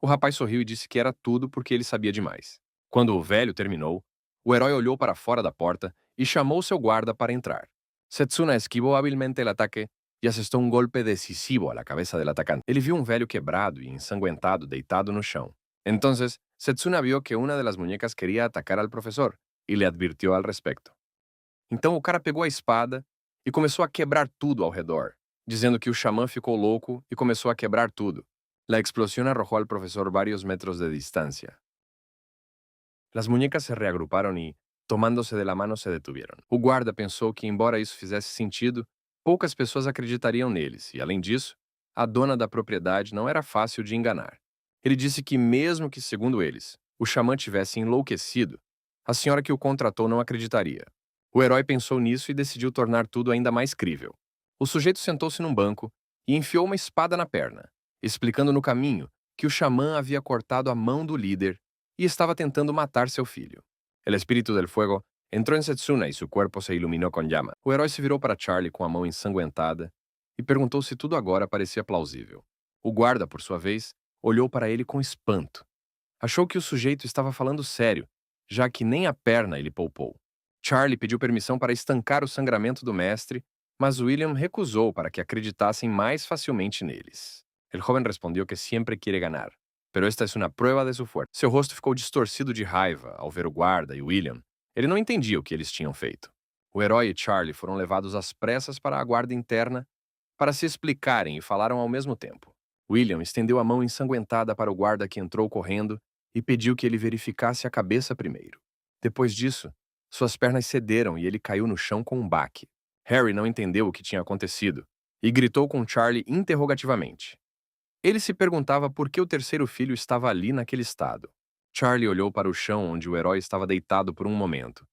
A: O rapaz sorriu e disse que era tudo porque ele sabia demais. Quando o velho terminou, o herói olhou para fora da porta e chamou seu guarda para entrar. Setsuna esquivou habilmente o ataque e asestou um golpe decisivo à cabeça do atacante. Ele viu um velho quebrado e ensanguentado deitado no chão. Entonces, Setsuna vio que uma das muñecas queria atacar al professor e lhe advirtió al respecto. Então o cara pegou a espada e começou a quebrar tudo ao redor, dizendo que o xamã ficou louco e começou a quebrar tudo. La explosión arrojó al profesor varios metros de distancia. Las muñecas se reagruparon y, tomándose de la mano, se detuvieron. O guarda pensou que, embora isso fizesse sentido, poucas pessoas acreditariam neles, e, além disso, a dona da propriedade não era fácil de enganar. Ele disse que, mesmo que, segundo eles, o xamã tivesse enlouquecido, a senhora que o contratou não acreditaria. O herói pensou nisso e decidiu tornar tudo ainda mais crível. O sujeito sentou-se num banco e enfiou uma espada na perna, explicando no caminho que o xamã havia cortado a mão do líder e estava tentando matar seu filho. El espírito del fuego entrou em Setsuna e seu corpo se iluminou com llama. O herói se virou para Charlie com a mão ensanguentada e perguntou se tudo agora parecia plausível. O guarda, por sua vez, olhou para ele com espanto. Achou que o sujeito estava falando sério, já que nem a perna ele poupou. Charlie pediu permissão para estancar o sangramento do mestre, mas William recusou para que acreditassem mais facilmente neles. El joven respondeu que sempre quiere ganar, pero esta es una prueba de su fuerza. Seu rosto ficou distorcido de raiva ao ver o guarda e William. Ele não entendia o que eles tinham feito. O herói e Charlie foram levados às pressas para a guarda interna para se explicarem e falaram ao mesmo tempo. William estendeu a mão ensanguentada para o guarda que entrou correndo e pediu que ele verificasse a cabeça primeiro. Depois disso, suas pernas cederam e ele caiu no chão com um baque. Harry não entendeu o que tinha acontecido e gritou com Charlie interrogativamente. Ele se perguntava por que o terceiro filho estava ali naquele estado. Charlie olhou para o chão onde o herói estava deitado por um momento,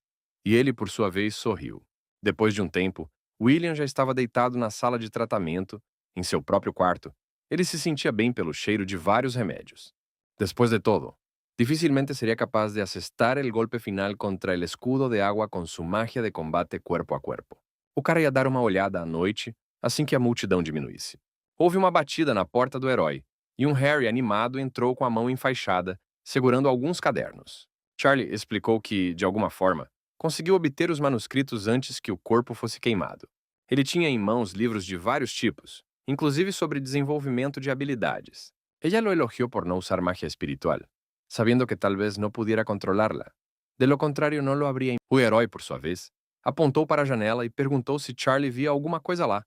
A: e ele, por sua vez, sorriu. Depois de um tempo, William já estava deitado na sala de tratamento, em seu próprio quarto. Ele se sentia bem pelo cheiro de vários remédios. Después de todo, dificilmente seria capaz de asestar el golpe final contra el escudo de agua com sua magia de combate cuerpo a cuerpo. O cara ia dar uma olhada à noite, assim que a multidão diminuísse. Houve uma batida na porta do herói, e um Harry animado entrou com a mão enfaixada, segurando alguns cadernos. Charlie explicou que, de alguma forma, conseguiu obter os manuscritos antes que o corpo fosse queimado. Ele tinha em mãos livros de vários tipos, inclusive sobre desenvolvimento de habilidades. Ella lo elogió por no usar magia espiritual, sabiendo que tal vez no pudiera controlarla. De lo contrario, no lo habría. O herói, por sua vez, apontou para a janela e perguntou se Charlie via alguma coisa lá.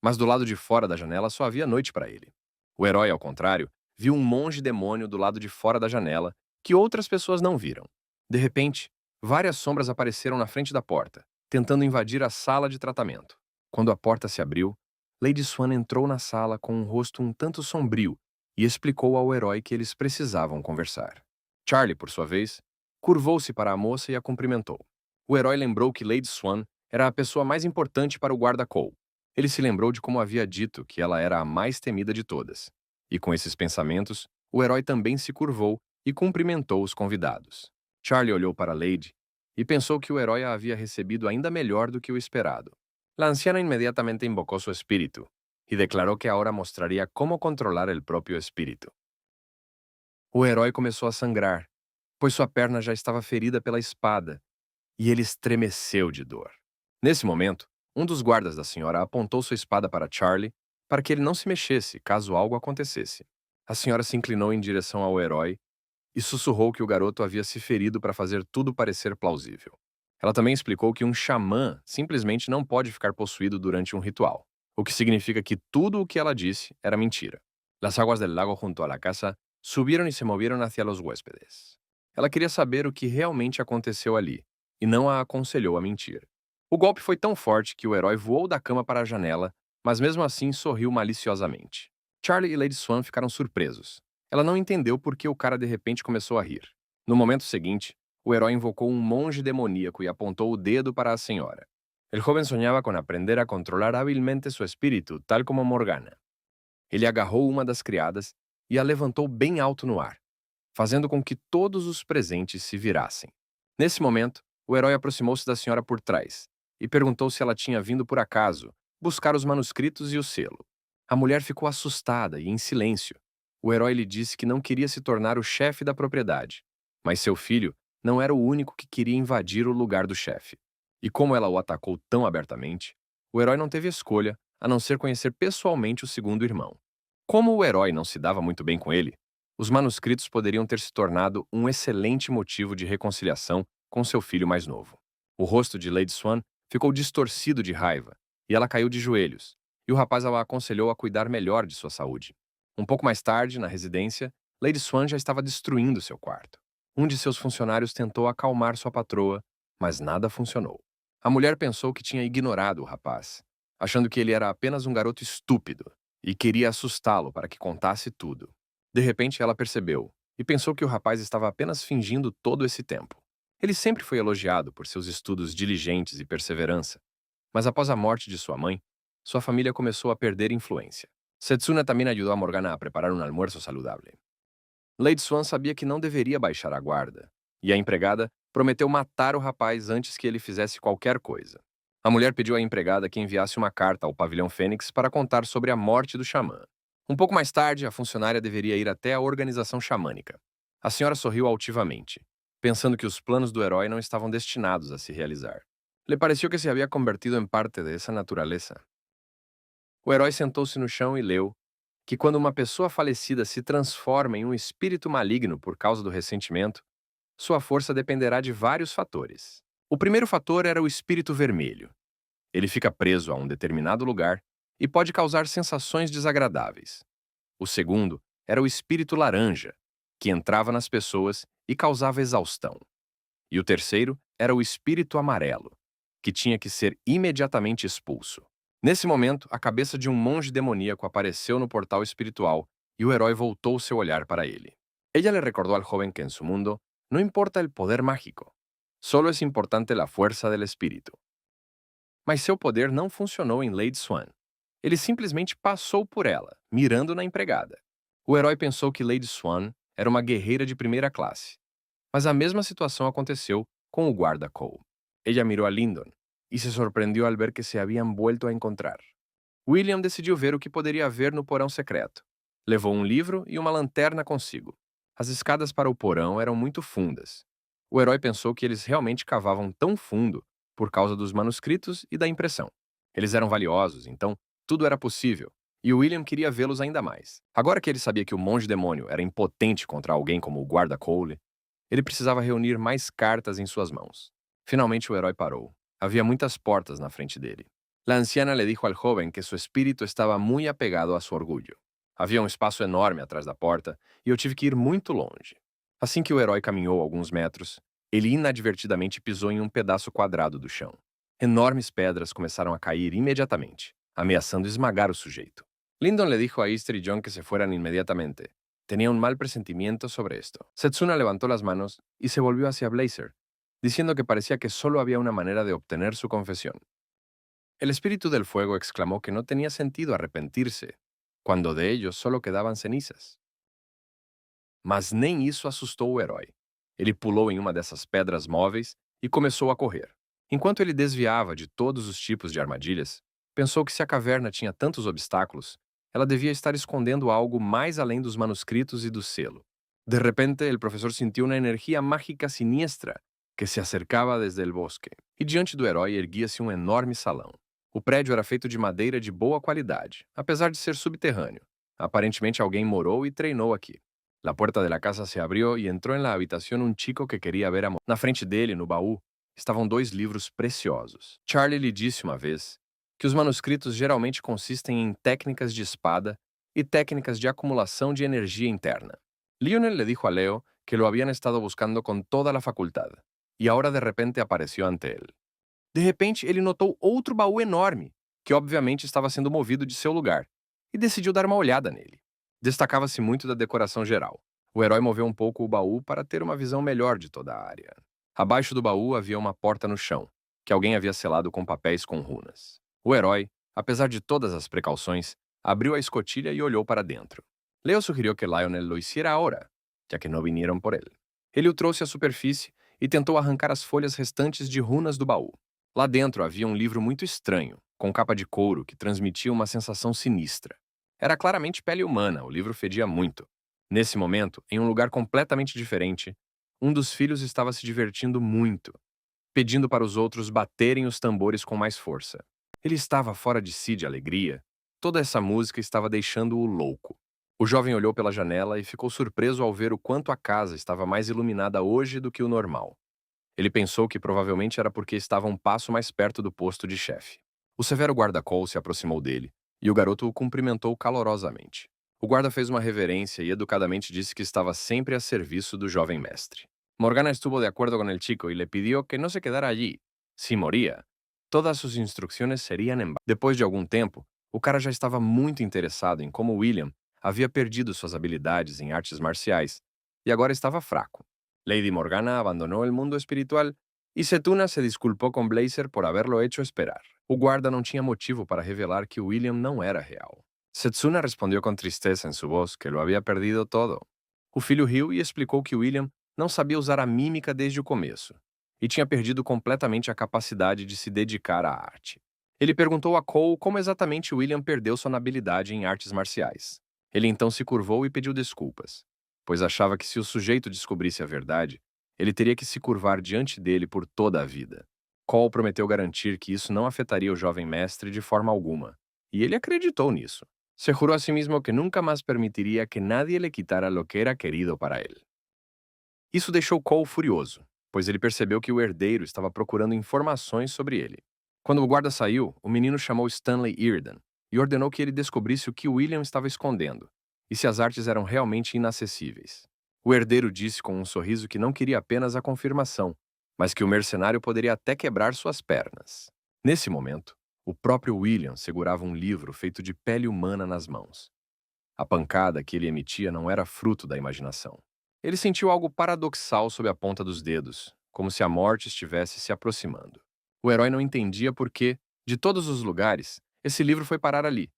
A: Mas do lado de fora da janela só havia noite para ele. O herói, ao contrário, viu um monge demônio do lado de fora da janela que outras pessoas não viram. De repente, várias sombras apareceram na frente da porta, tentando invadir a sala de tratamento. Quando a porta se abriu, Lady Swan entrou na sala com um rosto um tanto sombrio e explicou ao herói que eles precisavam conversar. Charlie, por sua vez, curvou-se para a moça e a cumprimentou. O herói lembrou que Lady Swan era a pessoa mais importante para o guarda Cole. Ele se lembrou de como havia dito que ela era a mais temida de todas. E com esses pensamentos, o herói também se curvou e cumprimentou os convidados. Charlie olhou para Lady e pensou que o herói a havia recebido ainda melhor do que o esperado. La anciana inmediatamente invocou su espírito e declarou que agora mostraria como controlar el próprio espírito. O herói começou a sangrar, pois sua perna já estava ferida pela espada, e ele estremeceu de dor. Nesse momento, um dos guardas da senhora apontou sua espada para Charlie para que ele não se mexesse caso algo acontecesse. A senhora se inclinou em direção ao herói e sussurrou que o garoto havia se ferido para fazer tudo parecer plausível. Ela também explicou que um xamã simplesmente não pode ficar possuído durante um ritual, o que significa que tudo o que ela disse era mentira. Las aguas del lago junto a la casa subieron y se movieron hacia los huéspedes. Ela queria saber o que realmente aconteceu ali, e não a aconselhou a mentir. O golpe foi tão forte que o herói voou da cama para a janela, mas mesmo assim sorriu maliciosamente. Charlie e Lady Swan ficaram surpresos. Ela não entendeu por que o cara de repente começou a rir. No momento seguinte, o herói invocou um monge demoníaco e apontou o dedo para a senhora. El joven soñaba con aprender a controlar habilmente su espírito, tal como Morgana. Ele agarrou uma das criadas e a levantou bem alto no ar, fazendo com que todos os presentes se virassem. Nesse momento, o herói aproximou-se da senhora por trás e perguntou se ela tinha vindo por acaso buscar os manuscritos e o selo. A mulher ficou assustada e em silêncio. O herói lhe disse que não queria se tornar o chefe da propriedade, mas seu filho não era o único que queria invadir o lugar do chefe. E como ela o atacou tão abertamente, o herói não teve escolha a não ser conhecer pessoalmente o segundo irmão. Como o herói não se dava muito bem com ele, os manuscritos poderiam ter se tornado um excelente motivo de reconciliação com seu filho mais novo. O rosto de Lady Swan ficou distorcido de raiva, e ela caiu de joelhos, e o rapaz a aconselhou a cuidar melhor de sua saúde. Um pouco mais tarde, na residência, Lady Swan já estava destruindo seu quarto. Um de seus funcionários tentou acalmar sua patroa, mas nada funcionou. A mulher pensou que tinha ignorado o rapaz, achando que ele era apenas um garoto estúpido, e queria assustá-lo para que contasse tudo. De repente, ela percebeu, e pensou que o rapaz estava apenas fingindo todo esse tempo. Ele sempre foi elogiado por seus estudos diligentes e perseverança, mas após a morte de sua mãe, sua família começou a perder influência. Setsuna também ajudou a Morgana a preparar um almoço saudável. Lady Swan sabia que não deveria baixar a guarda, e a empregada prometeu matar o rapaz antes que ele fizesse qualquer coisa. A mulher pediu à empregada que enviasse uma carta ao pavilhão Fênix para contar sobre a morte do xamã. Um pouco mais tarde, a funcionária deveria ir até a organização xamânica. A senhora sorriu altivamente, pensando que os planos do herói não estavam destinados a se realizar. Le pareceu que se havia convertido em parte de essa natureza. O herói sentou-se no chão e leu que quando uma pessoa falecida se transforma em um espírito maligno por causa do ressentimento, sua força dependerá de vários fatores. O primeiro fator era o espírito vermelho. Ele fica preso a um determinado lugar e pode causar sensações desagradáveis. O segundo era o espírito laranja, que entrava nas pessoas e causava exaustão. E o terceiro era o espírito amarelo, que tinha que ser imediatamente expulso. Nesse momento, a cabeça de um monge demoníaco apareceu no portal espiritual e o herói voltou seu olhar para ele. Ella le recordó al joven que en su mundo no importa el poder mágico, solo es importante la fuerza del espíritu. Mas seu poder não funcionou em Lady Swan. Ele simplesmente passou por ela, mirando na empregada. O herói pensou que Lady Swan era uma guerreira de primeira classe. Mas a mesma situação aconteceu com o guarda Cole. Ella mirou a Lyndon e se surpreendeu al ver que se haviam vuelto a encontrar. William decidiu ver o que poderia haver no porão secreto. Levou um livro e uma lanterna consigo. As escadas para o porão eram muito fundas. O herói pensou que eles realmente cavavam tão fundo por causa dos manuscritos e da impressão. Eles eram valiosos, então tudo era possível, e William queria vê-los ainda mais. Agora que ele sabia que o monge demônio era impotente contra alguém como o guarda Cole, ele precisava reunir mais cartas em suas mãos. Finalmente o herói parou. Havia muitas portas na frente dele. La anciana le dijo al joven que su espíritu estava muy apegado a su orgullo. Havia um espaço enorme atrás da porta e eu tive que ir muito longe. Assim que o herói caminhou alguns metros, ele inadvertidamente pisou em um pedaço quadrado do chão. Enormes pedras começaram a cair imediatamente, ameaçando esmagar o sujeito. Lyndon le dijo a Easter y John que se fueran inmediatamente. Tenía un mal presentimiento sobre esto. Setsuna levantó las manos y se volvió hacia Blazer, diciendo que parecía que solo había una manera de obtener su confesión. El espíritu del fuego exclamó que no tenía sentido arrepentirse, cuando de ellos solo quedaban cenizas. Mas nem isso assustou o herói. Ele pulou em uma dessas pedras móveis e começou a correr. Enquanto ele desviava de todos os tipos de armadilhas, pensou que se a caverna tinha tantos obstáculos, ela devia estar escondendo algo mais além dos manuscritos e do selo. De repente, el professor sentiu uma energia mágica siniestra que se acercava desde el bosque, e diante do herói erguia-se um enorme salão. O prédio era feito de madeira de boa qualidade, apesar de ser subterrâneo. Aparentemente alguém morou e treinou aqui. La puerta de la casa se abrió y entró en la habitación un chico que queria ver a Na frente dele, no baú, estavam 2 livros preciosos. Charlie lhe disse uma vez que os manuscritos geralmente consistem em técnicas de espada e técnicas de acumulação de energia interna. Lionel le dijo a Leo que lo habían estado buscando con toda la facultad, e ahora de repente apareció ante él. De repente, ele notou outro baú enorme, que obviamente estava sendo movido de seu lugar, e decidiu dar uma olhada nele. Destacava-se muito da decoração geral. O herói moveu um pouco o baú para ter uma visão melhor de toda a área. Abaixo do baú havia uma porta no chão, que alguém havia selado com papéis com runas. O herói, apesar de todas as precauções, abriu a escotilha e olhou para dentro. Leo sugeriu que Lionel lo hiciera ahora, já que não vinieron por ele. Ele o trouxe à superfície e tentou arrancar as folhas restantes de runas do baú. Lá dentro havia um livro muito estranho, com capa de couro que transmitia uma sensação sinistra. Era claramente pele humana, o livro fedia muito. Nesse momento, em um lugar completamente diferente, um dos filhos estava se divertindo muito, pedindo para os outros baterem os tambores com mais força. Ele estava fora de si de alegria. Toda essa música estava deixando-o louco. O jovem olhou pela janela e ficou surpreso ao ver o quanto a casa estava mais iluminada hoje do que o normal. Ele pensou que provavelmente era porque estava um passo mais perto do posto de chefe. O severo guarda-col se aproximou dele, e o garoto o cumprimentou calorosamente. O guarda fez uma reverência e educadamente disse que estava sempre a serviço do jovem mestre. Morgana estuvo de acuerdo con el chico y le pidió que no se quedara allí. Si moría, todas sus instrucciones serían en vano. Depois de algum tempo, o cara já estava muito interessado em como William havia perdido suas habilidades em artes marciais e agora estava fraco. Lady Morgana abandonó el mundo espiritual y Setuna se disculpou com Blazer por haberlo hecho esperar. O guarda não tinha motivo para revelar que William não era real. Setsuna respondeu com tristeza em sua voz que lo havia perdido todo. O filho riu e explicou que William não sabia usar a mímica desde o começo e tinha perdido completamente a capacidade de se dedicar à arte. Ele perguntou a Cole como exatamente William perdeu sua habilidade em artes marciais. Ele então se curvou e pediu desculpas, pois achava que se o sujeito descobrisse a verdade, ele teria que se curvar diante dele por toda a vida. Cole prometeu garantir que isso não afetaria o jovem mestre de forma alguma, e ele acreditou nisso. Se jurou a si mesmo que nunca mais permitiria que nadie le quitara lo que era querido para ele. Isso deixou Cole furioso, pois ele percebeu que o herdeiro estava procurando informações sobre ele. Quando o guarda saiu, o menino chamou Stanley Earden e ordenou que ele descobrisse o que William estava escondendo e se as artes eram realmente inacessíveis. O herdeiro disse com um sorriso que não queria apenas a confirmação, mas que o mercenário poderia até quebrar suas pernas. Nesse momento, o próprio William segurava um livro feito de pele humana nas mãos. A pancada que ele emitia não era fruto da imaginação. Ele sentiu algo paradoxal sob a ponta dos dedos, como se a morte estivesse se aproximando. O herói não entendia por que, de todos os lugares, esse livro foi parar ali.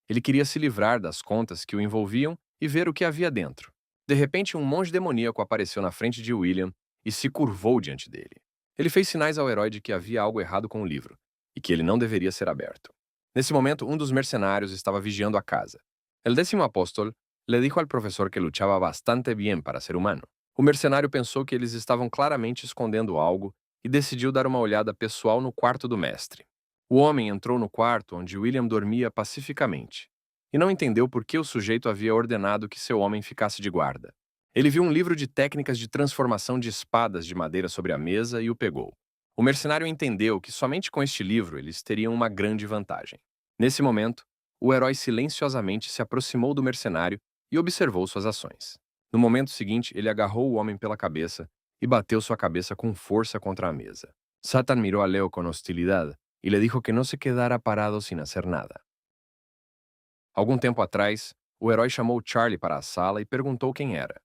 A: Ele queria se livrar das contas que o envolviam e ver o que havia dentro. De repente, um monge demoníaco apareceu na frente de William e se curvou diante dele. Ele fez sinais ao herói de que havia algo errado com o livro e que ele não deveria ser aberto. Nesse momento, um dos mercenários estava vigiando a casa. El 10º apóstol le dijo al professor que luchava bastante bien para ser humano. O mercenário pensou que eles estavam claramente escondendo algo e decidiu dar uma olhada pessoal no quarto do mestre. O homem entrou no quarto onde William dormia pacificamente e não entendeu por que o sujeito havia ordenado que seu homem ficasse de guarda. Ele viu um livro de técnicas de transformação de espadas de madeira sobre a mesa e o pegou. O mercenário entendeu que somente com este livro eles teriam uma grande vantagem. Nesse momento, o herói silenciosamente se aproximou do mercenário e observou suas ações. No momento seguinte, ele agarrou o homem pela cabeça e bateu sua cabeça com força contra a mesa. Satan mirou a Leo com hostilidade e lhe dijo que não se quedara parado sem fazer nada. Algum tempo atrás, o herói chamou Charlie para a sala e perguntou quem era.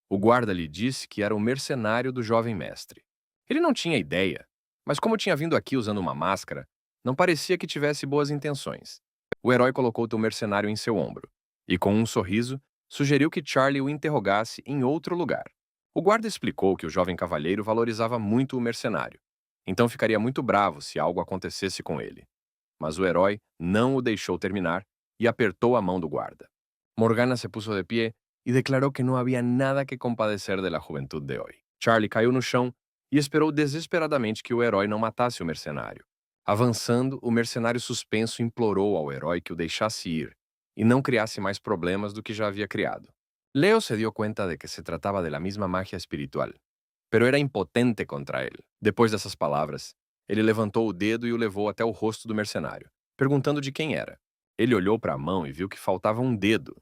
A: O guarda lhe disse que era o mercenário do jovem mestre. Ele não tinha ideia, mas como tinha vindo aqui usando uma máscara, não parecia que tivesse boas intenções. O herói colocou o mercenário em seu ombro e, com um sorriso, sugeriu que Charlie o interrogasse em outro lugar. O guarda explicou que o jovem cavalheiro valorizava muito o mercenário, então ficaria muito bravo se algo acontecesse com ele. Mas o herói não o deixou terminar e apertou a mão do guarda. Morgana se puso de pie e declarou que não havia nada que compadecer de la juventud de hoy. Charlie caiu no chão e esperou desesperadamente que o herói não matasse o mercenário. Avançando, o mercenário suspenso implorou ao herói que o deixasse ir e não criasse mais problemas do que já havia criado. Leo se dio cuenta de que se trataba de la misma magia espiritual, pero era impotente contra ele. Depois dessas palavras, ele levantou o dedo e o levou até o rosto do mercenário, perguntando de quem era. Ele olhou para a mão e viu que faltava um dedo,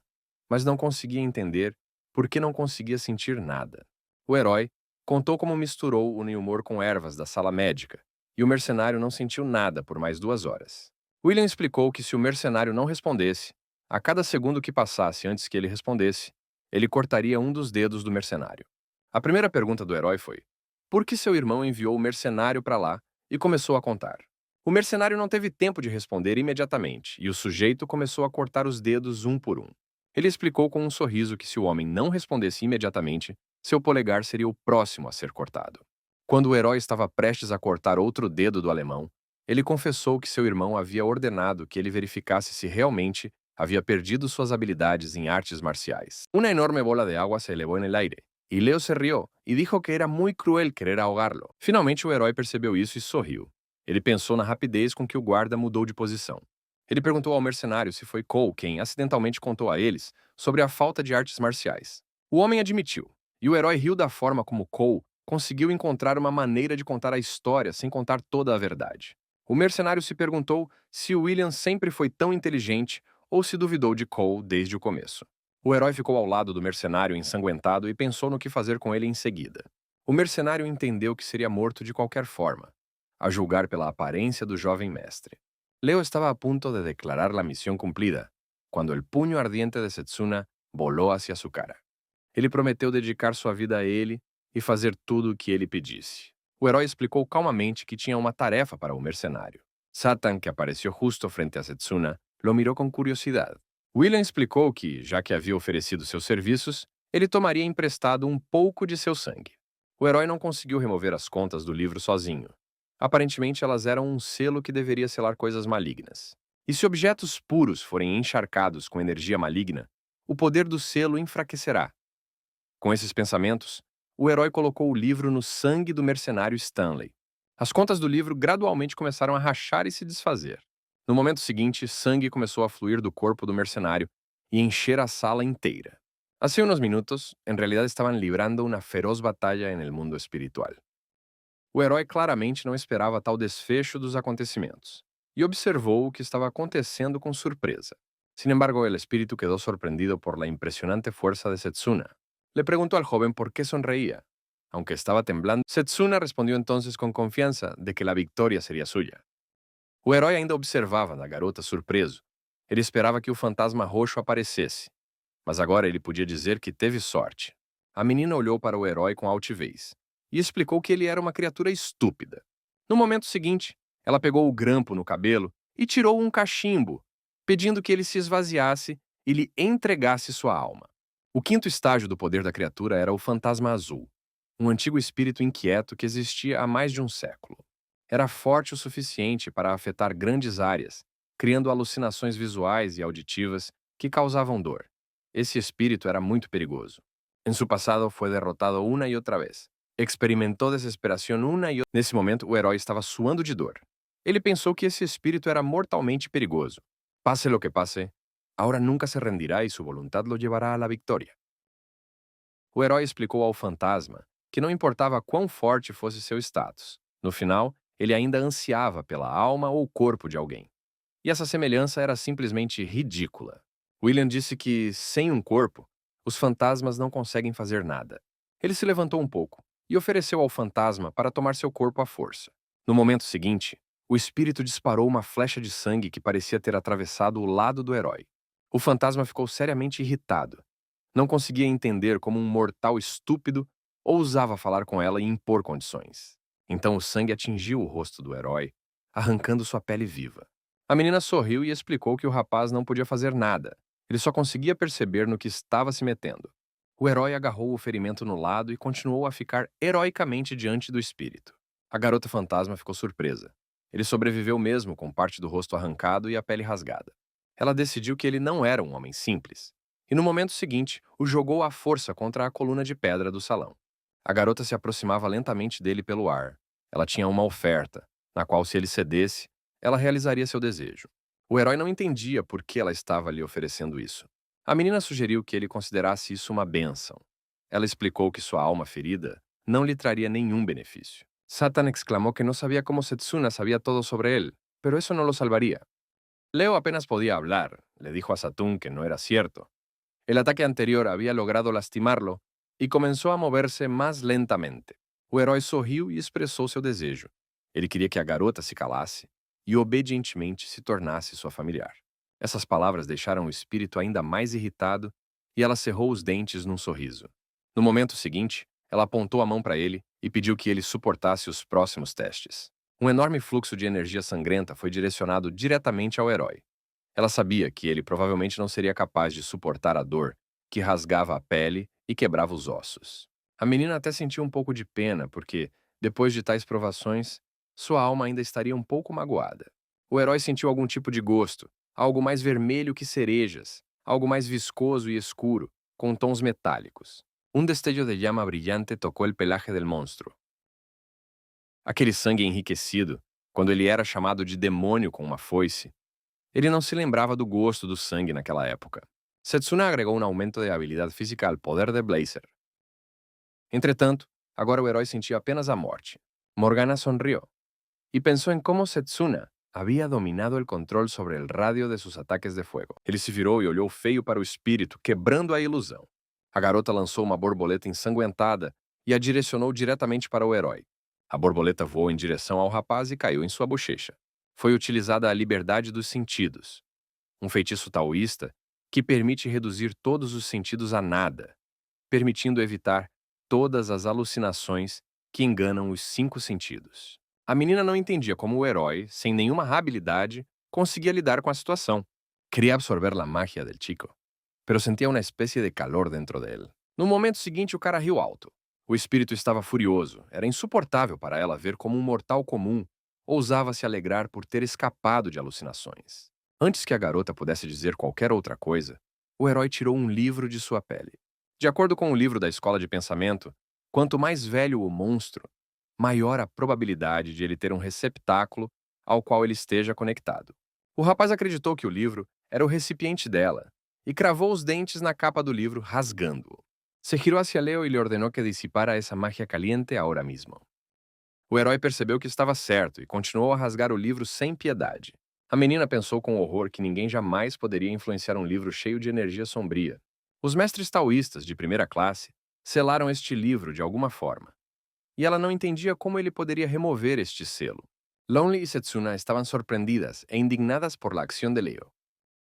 A: mas não conseguia entender por que não conseguia sentir nada. O herói contou como misturou o Neumor com ervas da sala médica, e o mercenário não sentiu nada por mais 2 horas. William explicou que se o mercenário não respondesse, a cada segundo que passasse antes que ele respondesse, ele cortaria um dos dedos do mercenário. A primeira pergunta do herói foi: por que seu irmão enviou o mercenário para lá e começou a contar? O mercenário não teve tempo de responder imediatamente, e o sujeito começou a cortar os dedos um por um. Ele explicou com um sorriso que se o homem não respondesse imediatamente, seu polegar seria o próximo a ser cortado. Quando o herói estava prestes a cortar outro dedo do alemão, Ele confessou que seu irmão havia ordenado que ele verificasse se realmente havia perdido suas habilidades em artes marciais. Una enorme bola de agua se elevó en el aire, e Leo se rió e dijo que era muito cruel querer ahogarlo. Finalmente o herói percebeu isso e sorriu. Ele pensou na rapidez com que o guarda mudou de posição. Ele perguntou ao mercenário se foi Cole quem acidentalmente contou a eles sobre a falta de artes marciais. O homem admitiu, e o herói riu da forma como Cole conseguiu encontrar uma maneira de contar a história sem contar toda a verdade. O mercenário se perguntou se William sempre foi tão inteligente ou se duvidou de Cole desde o começo. O herói ficou ao lado do mercenário ensanguentado e pensou no que fazer com ele em seguida. O mercenário entendeu que seria morto de qualquer forma, a julgar pela aparência do jovem mestre. Leo estava a punto de declarar la misión cumplida, quando el puño ardiente de Setsuna volou hacia sua cara. Ele prometeu dedicar sua vida a ele e fazer tudo o que ele pedisse. O herói explicou calmamente que tinha uma tarefa para o mercenário. Satan, que apareceu justo frente a Setsuna, lo mirou com curiosidade. William explicou que, já que havia oferecido seus serviços, ele tomaria emprestado um pouco de seu sangue. O herói não conseguiu remover as contas do livro sozinho. Aparentemente, elas eram um selo que deveria selar coisas malignas. E se objetos puros forem encharcados com energia maligna, o poder do selo enfraquecerá. Com esses pensamentos, o herói colocou o livro no sangue do mercenário Stanley. As contas do livro gradualmente começaram a rachar e se desfazer. No momento seguinte, sangue começou a fluir do corpo do mercenário e encher a sala inteira. Hace unos minutos, en realidad estaban librando una feroz batalla en el mundo espiritual. O herói claramente não esperava tal desfecho dos acontecimentos e observou o que estava acontecendo com surpresa. Sin embargo, el espíritu quedó sorprendido por la impresionante fuerza de Setsuna. Le preguntó al joven por qué sonreía. Aunque estaba temblando, Setsuna respondió entonces con confianza de que la victoria sería suya. O herói ainda observava da garota surpreso. Ele esperava que o fantasma roxo aparecesse, mas agora ele podia dizer que teve sorte. A menina olhou para o herói com altivez e explicou que ele era uma criatura estúpida. No momento seguinte, ela pegou o grampo no cabelo e tirou um cachimbo, pedindo que ele se esvaziasse e lhe entregasse sua alma. O quinto estágio do poder da criatura era o fantasma azul, um antigo espírito inquieto que existia há mais de um século. Era forte o suficiente para afetar grandes áreas, criando alucinações visuais e auditivas que causavam dor. Esse espírito era muito perigoso. Em seu passado foi derrotado uma e outra vez. Experimentou desesperação uma e outra. Nesse momento, o herói estava suando de dor. Ele pensou que esse espírito era mortalmente perigoso. Pase lo que pase, ahora nunca se rendirá e sua vontade lo llevará a la victoria. O herói explicou ao fantasma que não importava quão forte fosse seu status. No final, ele ainda ansiava pela alma ou corpo de alguém. E essa semelhança era simplesmente ridícula. William disse que, sem um corpo, os fantasmas não conseguem fazer nada. Ele se levantou um pouco e ofereceu ao fantasma para tomar seu corpo à força. No momento seguinte, o espírito disparou uma flecha de sangue que parecia ter atravessado o lado do herói. O fantasma ficou seriamente irritado. Não conseguia entender como um mortal estúpido ousava falar com ela e impor condições. Então o sangue atingiu o rosto do herói, arrancando sua pele viva. A menina sorriu e explicou que o rapaz não podia fazer nada. Ele só conseguia perceber no que estava se metendo. O herói agarrou o ferimento no lado e continuou a ficar heroicamente diante do espírito. A garota fantasma ficou surpresa. Ele sobreviveu mesmo com parte do rosto arrancado e a pele rasgada. Ela decidiu que ele não era um homem simples. E no momento seguinte, o jogou à força contra a coluna de pedra do salão. A garota se aproximava lentamente dele pelo ar. Ela tinha uma oferta, na qual, se ele cedesse, ela realizaria seu desejo. O herói não entendia por que ela estava lhe oferecendo isso. A menina sugeriu que ele considerasse isso uma bênção. Ela explicou que sua alma ferida não lhe traria nenhum benefício. Satan exclamou que não sabia como Setsuna sabia todo sobre ele, pero eso no lo salvaría. Leo apenas podía hablar, le dijo a Saturn que no era cierto. El ataque anterior había logrado lastimarlo e comenzó a moverse mais lentamente. O herói sorriu e expressou seu desejo. Ele queria que a garota se calasse e obedientemente se tornasse sua familiar. Essas palavras deixaram o espírito ainda mais irritado e ela cerrou os dentes num sorriso. No momento seguinte, ela apontou a mão para ele e pediu que ele suportasse os próximos testes. Um enorme fluxo de energia sangrenta foi direcionado diretamente ao herói. Ela sabia que ele provavelmente não seria capaz de suportar a dor que rasgava a pele e quebrava os ossos. A menina até sentiu um pouco de pena porque, depois de tais provações, sua alma ainda estaria um pouco magoada. O herói sentiu algum tipo de gosto, algo mais vermelho que cerejas, algo mais viscoso e escuro, com tons metálicos. Um destello de llama brilhante tocou o pelaje del monstro. Aquele sangue enriquecido, quando ele era chamado de demônio com uma foice, ele não se lembrava do gosto do sangue naquela época. Setsuna agregou um aumento de habilidade física ao poder de Blazer. Entretanto, agora o herói sentia apenas a morte. Morgana sonrió e pensou em como Setsuna havia dominado o controle sobre o rádio de seus ataques de fogo. Ele se virou e olhou feio para o espírito, quebrando a ilusão. A garota lançou uma borboleta ensanguentada e a direcionou diretamente para o herói. A borboleta voou em direção ao rapaz e caiu em sua bochecha. Foi utilizada a liberdade dos sentidos, um feitiço taoísta que permite reduzir todos os sentidos a nada, permitindo evitar todas as alucinações que enganam os 5 sentidos. A menina não entendia como o herói, sem nenhuma habilidade, conseguia lidar com a situação. Queria absorver a magia del chico, pero sentia uma espécie de calor dentro dele. No momento seguinte, o cara riu alto. O espírito estava furioso. Era insuportável para ela ver como um mortal comum ousava se alegrar por ter escapado de alucinações. Antes que a garota pudesse dizer qualquer outra coisa, o herói tirou um livro de sua pele. De acordo com o livro da escola de pensamento, quanto mais velho o monstro, maior a probabilidade de ele ter um receptáculo ao qual ele esteja conectado. O rapaz acreditou que o livro era o recipiente dela e cravou os dentes na capa do livro, rasgando-o. Se girou hacia Leo e lhe ordenou que dissipara essa magia caliente agora mesmo. O herói percebeu que estava certo e continuou a rasgar o livro sem piedade. A menina pensou com horror que ninguém jamais poderia influenciar um livro cheio de energia sombria. Os mestres taoístas de primeira classe selaram este livro de alguma forma, e ela não entendia como ele poderia remover este selo. Lonely e Setsuna estavam surpreendidas e indignadas por la acción de Leo.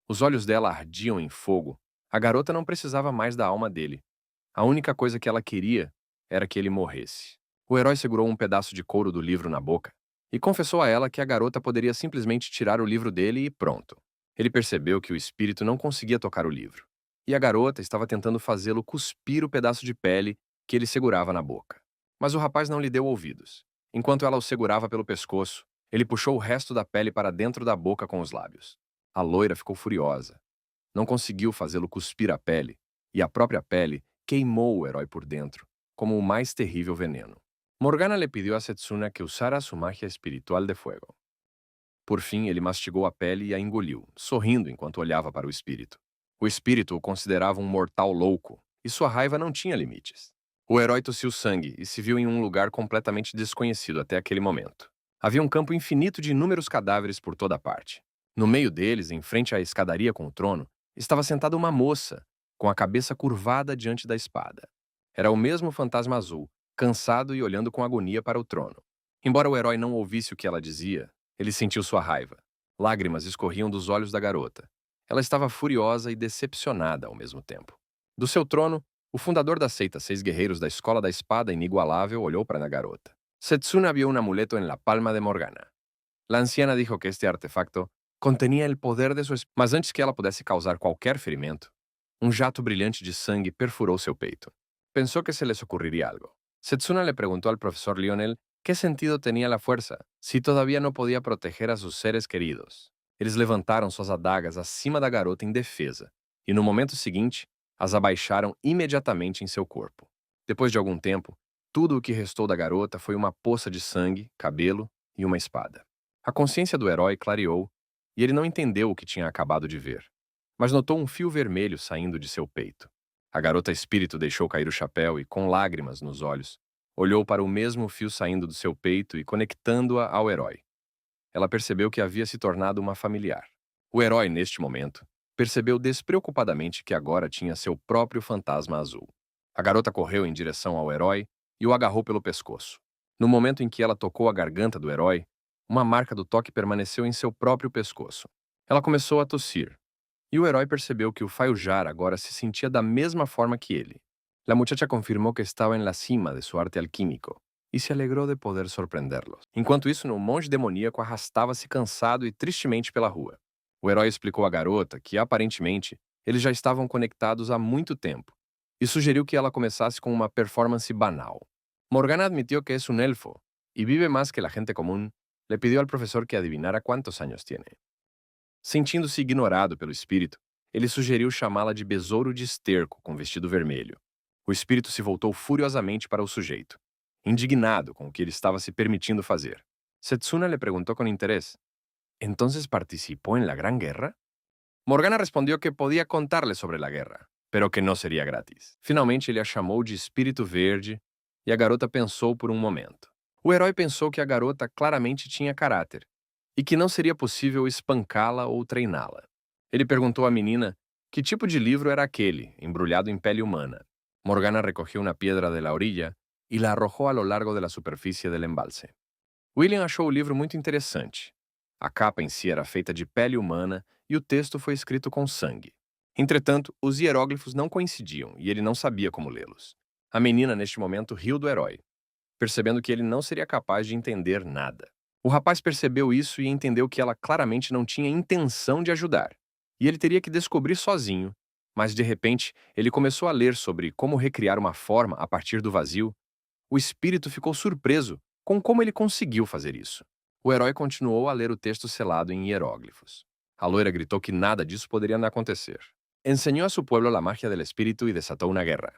A: Os olhos dela ardiam em fogo. A garota não precisava mais da alma dele. A única coisa que ela queria era que ele morresse. O herói segurou um pedaço de couro do livro na boca e confessou a ela que a garota poderia simplesmente tirar o livro dele e pronto. Ele percebeu que o espírito não conseguia tocar o livro, e a garota estava tentando fazê-lo cuspir o pedaço de pele que ele segurava na boca. Mas o rapaz não lhe deu ouvidos. Enquanto ela o segurava pelo pescoço, ele puxou o resto da pele para dentro da boca com os lábios. A loira ficou furiosa. Não conseguiu fazê-lo cuspir a pele, e a própria pele queimou o herói por dentro, como o mais terrível veneno. Morgana lhe pediu a Setsuna que usara sua magia espiritual de fogo. Por fim, ele mastigou a pele e a engoliu, sorrindo enquanto olhava para o espírito. O espírito o considerava um mortal louco, e sua raiva não tinha limites. O herói tossiu sangue e se viu em um lugar completamente desconhecido até aquele momento. Havia um campo infinito de inúmeros cadáveres por toda parte. No meio deles, em frente à escadaria com o trono, estava sentada uma moça, com a cabeça curvada diante da espada. Era o mesmo fantasma azul, cansado e olhando com agonia para o trono. Embora o herói não ouvisse o que ela dizia, ele sentiu sua raiva. Lágrimas escorriam dos olhos da garota. Ela estava furiosa e decepcionada ao mesmo tempo. Do seu trono, o fundador da seita Seis Guerreiros da Escola da Espada Inigualável olhou para a garota. Setsuna vio um amuleto en la palma de Morgana. La anciana dijo que este artefacto contenía el poder de sua espada. Mas antes que ela pudesse causar qualquer ferimento, um jato brilhante de sangue perfurou seu peito. Pensou que se les ocurriria algo. Setsuna le preguntó al profesor Lionel qué sentido tenía la fuerza, si todavía no podía proteger a sus seres queridos. Eles levantaram suas adagas acima da garota em defesa, e no momento seguinte, as abaixaram imediatamente em seu corpo. Depois de algum tempo, tudo o que restou da garota foi uma poça de sangue, cabelo e uma espada. A consciência do herói clareou, e ele não entendeu o que tinha acabado de ver, mas notou um fio vermelho saindo de seu peito. A garota espírito deixou cair o chapéu e, com lágrimas nos olhos, olhou para o mesmo fio saindo do seu peito e conectando-a ao herói. Ela percebeu que havia se tornado uma familiar. O herói, neste momento, percebeu despreocupadamente que agora tinha seu próprio fantasma azul. A garota correu em direção ao herói e o agarrou pelo pescoço. No momento em que ela tocou a garganta do herói, uma marca do toque permaneceu em seu próprio pescoço. Ela começou a tossir, e o herói percebeu que o Fayujar agora se sentia da mesma forma que ele. La muchacha confirmou que estava em la cima de seu arte alquímico e se alegrou de poder surpreendê-los. Enquanto isso, um monge demoníaco arrastava-se cansado e tristemente pela rua. O herói explicou à garota que, aparentemente, eles já estavam conectados há muito tempo e sugeriu que ela começasse com uma performance banal. Morgana admitiu que é um elfo, y vive más que la gente común, le pidió al profesor que adivinara cuántos años tiene. Sentindo-se ignorado pelo espírito, ele sugeriu chamá-la de besouro de esterco com vestido vermelho. O espírito se voltou furiosamente para o sujeito, indignado com o que ele estava se permitindo fazer. Setsuna le perguntou com interesse: ¿Entonces participó en la Gran Guerra? Morgana respondió que podía contarle sobre la guerra, pero que no sería gratis. Finalmente ele a chamou de espírito verde e a garota pensou por um momento. O herói pensou que a garota claramente tinha caráter e que não seria possível espancá-la ou treiná-la. Ele perguntou à menina que tipo de livro era aquele, embrulhado em pele humana. Morgana recogiu uma pedra de la orilla e la arrojou a lo largo de la superfície del embalse. William achou o livro muito interessante. A capa em si era feita de pele humana e o texto foi escrito com sangue. Entretanto, os hieróglifos não coincidiam e ele não sabia como lê-los. A menina, neste momento, riu do herói, percebendo que ele não seria capaz de entender nada. O rapaz percebeu isso e entendeu que ela claramente não tinha intenção de ajudar, e ele teria que descobrir sozinho, mas de repente ele começou a ler sobre como recriar uma forma a partir do vazio. O espírito ficou surpreso com como ele conseguiu fazer isso. O herói continuou a ler o texto selado em hieróglifos. A loira gritou que nada disso poderia acontecer. Enseñó a su pueblo la magia del espíritu e desatou uma guerra.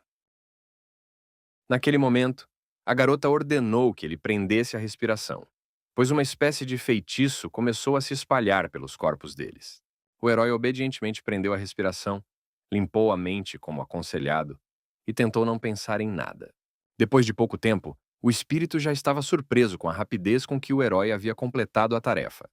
A: Naquele momento, a garota ordenou que ele prendesse a respiração, pois uma espécie de feitiço começou a se espalhar pelos corpos deles. O herói obedientemente prendeu a respiração, limpou a mente como aconselhado e tentou não pensar em nada. Depois de pouco tempo, o espírito já estava surpreso com a rapidez com que o herói havia completado a tarefa.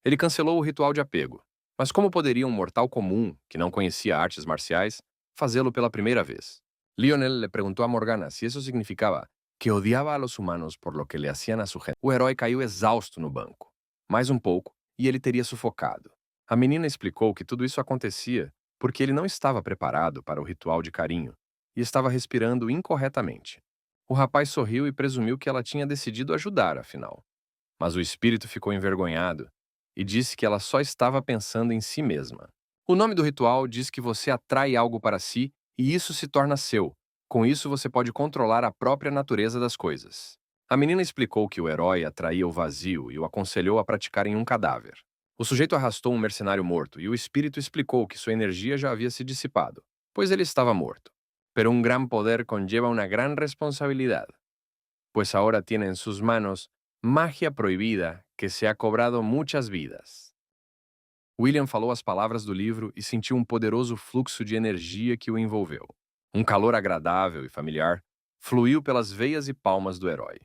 A: Ele cancelou o ritual de apego, mas como poderia um mortal comum, que não conhecia artes marciais, fazê-lo pela primeira vez? Lionel le perguntou a Morgana se isso significava que odiava a los humanos por lo que le hacían a su gente. O herói caiu exausto no banco. Mais um pouco, e ele teria sufocado. A menina explicou que tudo isso acontecia porque ele não estava preparado para o ritual de carinho e estava respirando incorretamente. O rapaz sorriu e presumiu que ela tinha decidido ajudar, afinal. Mas o espírito ficou envergonhado e disse que ela só estava pensando em si mesma. O nome do ritual diz que você atrai algo para si e isso se torna seu. Com isso, você pode controlar a própria natureza das coisas. A menina explicou que o herói atraía o vazio e o aconselhou a praticar em um cadáver. O sujeito arrastou um mercenário morto e o espírito explicou que sua energia já havia se dissipado, pois ele estava morto. Pero un gran poder conlleva una gran responsabilidad, pues ahora tiene en sus manos magia proibida que se ha cobrado muchas vidas. William falou as palavras do livro e sentiu um poderoso fluxo de energia que o envolveu. Um calor agradável e familiar fluiu pelas veias e palmas do herói.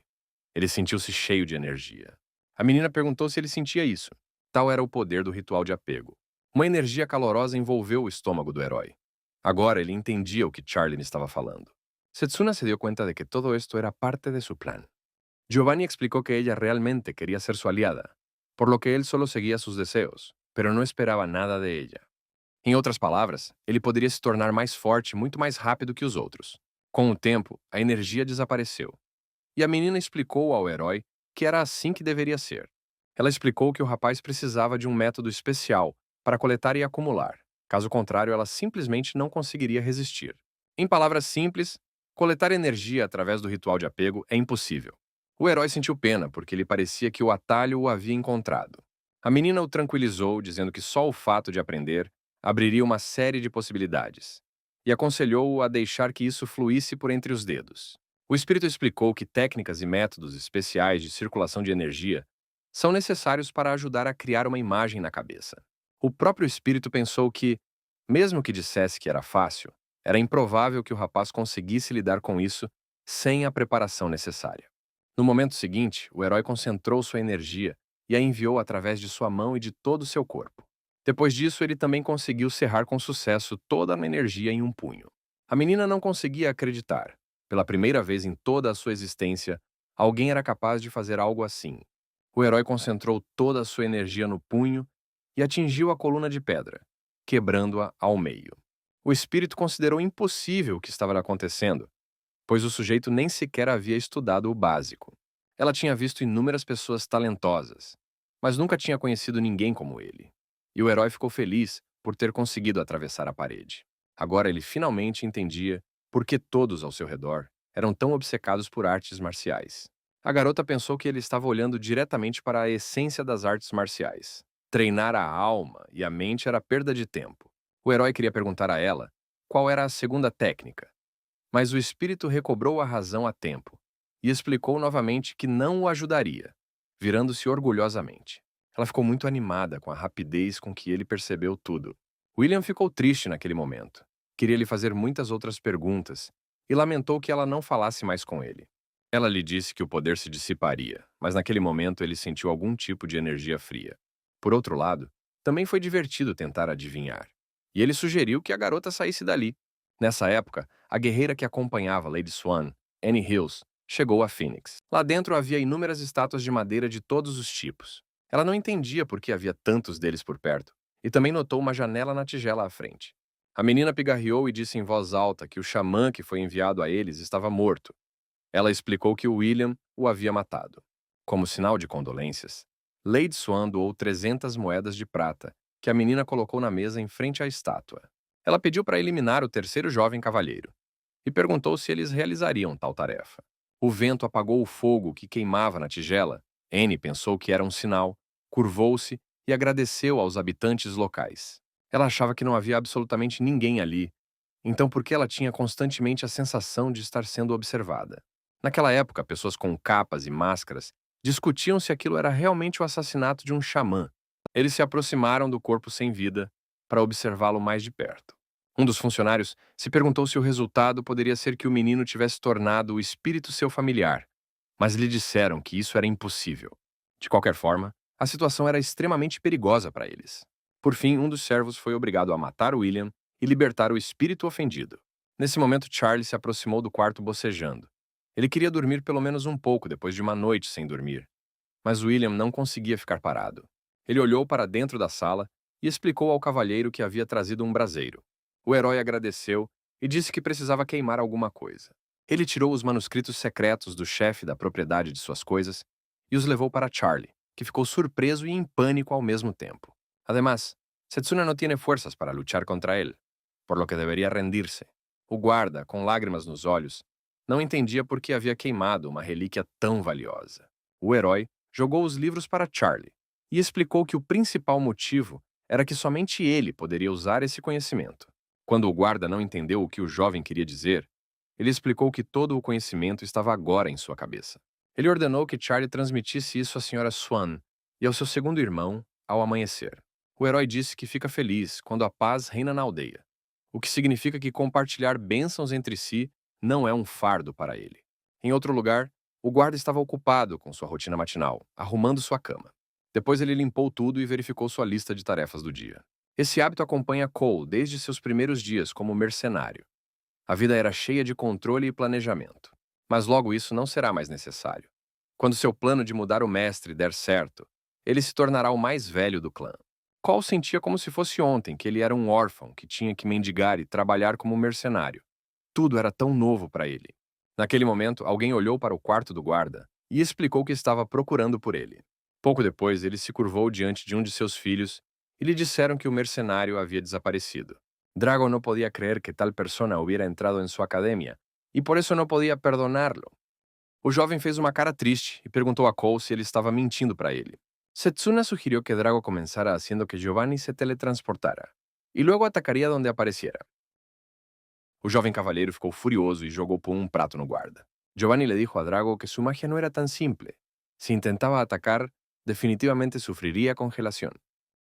A: Ele sentiu-se cheio de energia. A menina perguntou se ele sentia isso. Tal era o poder do ritual de apego. Uma energia calorosa envolveu o estômago do herói. Agora ele entendia o que Charlie estava falando. Setsuna se dio cuenta de que todo esto era parte de su plan. Giovanni explicó que ella realmente quería ser su aliada, por lo que él solo seguía sus deseos, pero no esperaba nada de ella. Em outras palavras, ele poderia se tornar mais forte muito mais rápido que os outros. Com o tempo, a energia desapareceu. E a menina explicou ao herói que era assim que deveria ser. Ela explicou que o rapaz precisava de um método especial para coletar e acumular. Caso contrário, ela simplesmente não conseguiria resistir. Em palavras simples, coletar energia através do ritual de apego é impossível. O herói sentiu pena porque lhe parecia que o atalho o havia encontrado. A menina o tranquilizou, dizendo que só o fato de aprender abriria uma série de possibilidades, e aconselhou-o a deixar que isso fluísse por entre os dedos. O espírito explicou que técnicas e métodos especiais de circulação de energia são necessários para ajudar a criar uma imagem na cabeça. O próprio espírito pensou que, mesmo que dissesse que era fácil, era improvável que o rapaz conseguisse lidar com isso sem a preparação necessária. No momento seguinte, o herói concentrou sua energia e a enviou através de sua mão e de todo o seu corpo. Depois disso, ele também conseguiu cerrar com sucesso toda a energia em um punho. A menina não conseguia acreditar. Pela primeira vez em toda a sua existência, alguém era capaz de fazer algo assim. O herói concentrou toda a sua energia no punho e atingiu a coluna de pedra, quebrando-a ao meio. O espírito considerou impossível o que estava acontecendo, pois o sujeito nem sequer havia estudado o básico. Ela tinha visto inúmeras pessoas talentosas, mas nunca tinha conhecido ninguém como ele. E o herói ficou feliz por ter conseguido atravessar a parede. Agora ele finalmente entendia por que todos ao seu redor eram tão obcecados por artes marciais. A garota pensou que ele estava olhando diretamente para a essência das artes marciais. Treinar a alma e a mente era perda de tempo. O herói queria perguntar a ela qual era a segunda técnica, mas o espírito recobrou a razão a tempo e explicou novamente que não o ajudaria, virando-se orgulhosamente. Ela ficou muito animada com a rapidez com que ele percebeu tudo. William ficou triste naquele momento. Queria lhe fazer muitas outras perguntas e lamentou que ela não falasse mais com ele. Ela lhe disse que o poder se dissiparia, mas naquele momento ele sentiu algum tipo de energia fria. Por outro lado, também foi divertido tentar adivinhar. E ele sugeriu que a garota saísse dali. Nessa época, a guerreira que acompanhava Lady Swan, Annie Hills, chegou a Phoenix. Lá dentro havia inúmeras estátuas de madeira de todos os tipos. Ela não entendia por que havia tantos deles por perto, e também notou uma janela na tigela à frente. A menina pigarreou e disse em voz alta que o xamã que foi enviado a eles estava morto. Ela explicou que o William o havia matado. Como sinal de condolências, Lady Swan doou 300 moedas de prata, que a menina colocou na mesa em frente à estátua. Ela pediu para eliminar o terceiro jovem cavalheiro e perguntou se eles realizariam tal tarefa. O vento apagou o fogo que queimava na tigela. Anne pensou que era um sinal, curvou-se e agradeceu aos habitantes locais. Ela achava que não havia absolutamente ninguém ali, então por que ela tinha constantemente a sensação de estar sendo observada? Naquela época, pessoas com capas e máscaras discutiam se aquilo era realmente o assassinato de um xamã. Eles se aproximaram do corpo sem vida para observá-lo mais de perto. Um dos funcionários se perguntou se o resultado poderia ser que o menino tivesse tornado o espírito seu familiar, mas lhe disseram que isso era impossível. De qualquer forma, a situação era extremamente perigosa para eles. Por fim, um dos servos foi obrigado a matar William e libertar o espírito ofendido. Nesse momento, Charlie se aproximou do quarto bocejando. Ele queria dormir pelo menos um pouco depois de uma noite sem dormir, mas William não conseguia ficar parado. Ele olhou para dentro da sala e explicou ao cavalheiro que havia trazido um braseiro. O herói agradeceu e disse que precisava queimar alguma coisa. Ele tirou os manuscritos secretos do chefe da propriedade de suas coisas e os levou para Charlie, que ficou surpreso e em pânico ao mesmo tempo. Además, Setsuna no tiene fuerzas para luchar contra él, por lo que deveria rendirse. O guarda, com lágrimas nos olhos, não entendia por que havia queimado uma relíquia tão valiosa. O herói jogou os livros para Charlie e explicou que o principal motivo era que somente ele poderia usar esse conhecimento. Quando o guarda não entendeu o que o jovem queria dizer, ele explicou que todo o conhecimento estava agora em sua cabeça. Ele ordenou que Charlie transmitisse isso à senhora Swan e ao seu segundo irmão ao amanhecer. O herói disse que fica feliz quando a paz reina na aldeia, o que significa que compartilhar bênçãos entre si não é um fardo para ele. Em outro lugar, o guarda estava ocupado com sua rotina matinal, arrumando sua cama. Depois ele limpou tudo e verificou sua lista de tarefas do dia. Esse hábito acompanha Cole desde seus primeiros dias como mercenário. A vida era cheia de controle e planejamento. Mas logo isso não será mais necessário. Quando seu plano de mudar o mestre der certo, ele se tornará o mais velho do clã. Cole sentia como se fosse ontem que ele era um órfão que tinha que mendigar e trabalhar como mercenário. Tudo era tão novo para ele. Naquele momento, alguém olhou para o quarto do guarda e explicou que estava procurando por ele. Pouco depois, ele se curvou diante de um de seus filhos e lhe disseram que o mercenário havia desaparecido. Drago não podia crer que tal persona hubiera entrado em sua academia e por isso não podia perdoná-lo. O jovem fez uma cara triste e perguntou a Cole se ele estava mentindo para ele. Setsuna sugirió que Drago comenzara haciendo que Giovanni se teletransportara e luego atacaria donde apareciera. O jovem cavalheiro ficou furioso e jogou por um prato no guarda. Giovanni le dijo a Drago que su magia no era tan simple. Se intentava atacar, definitivamente sofreria congelação.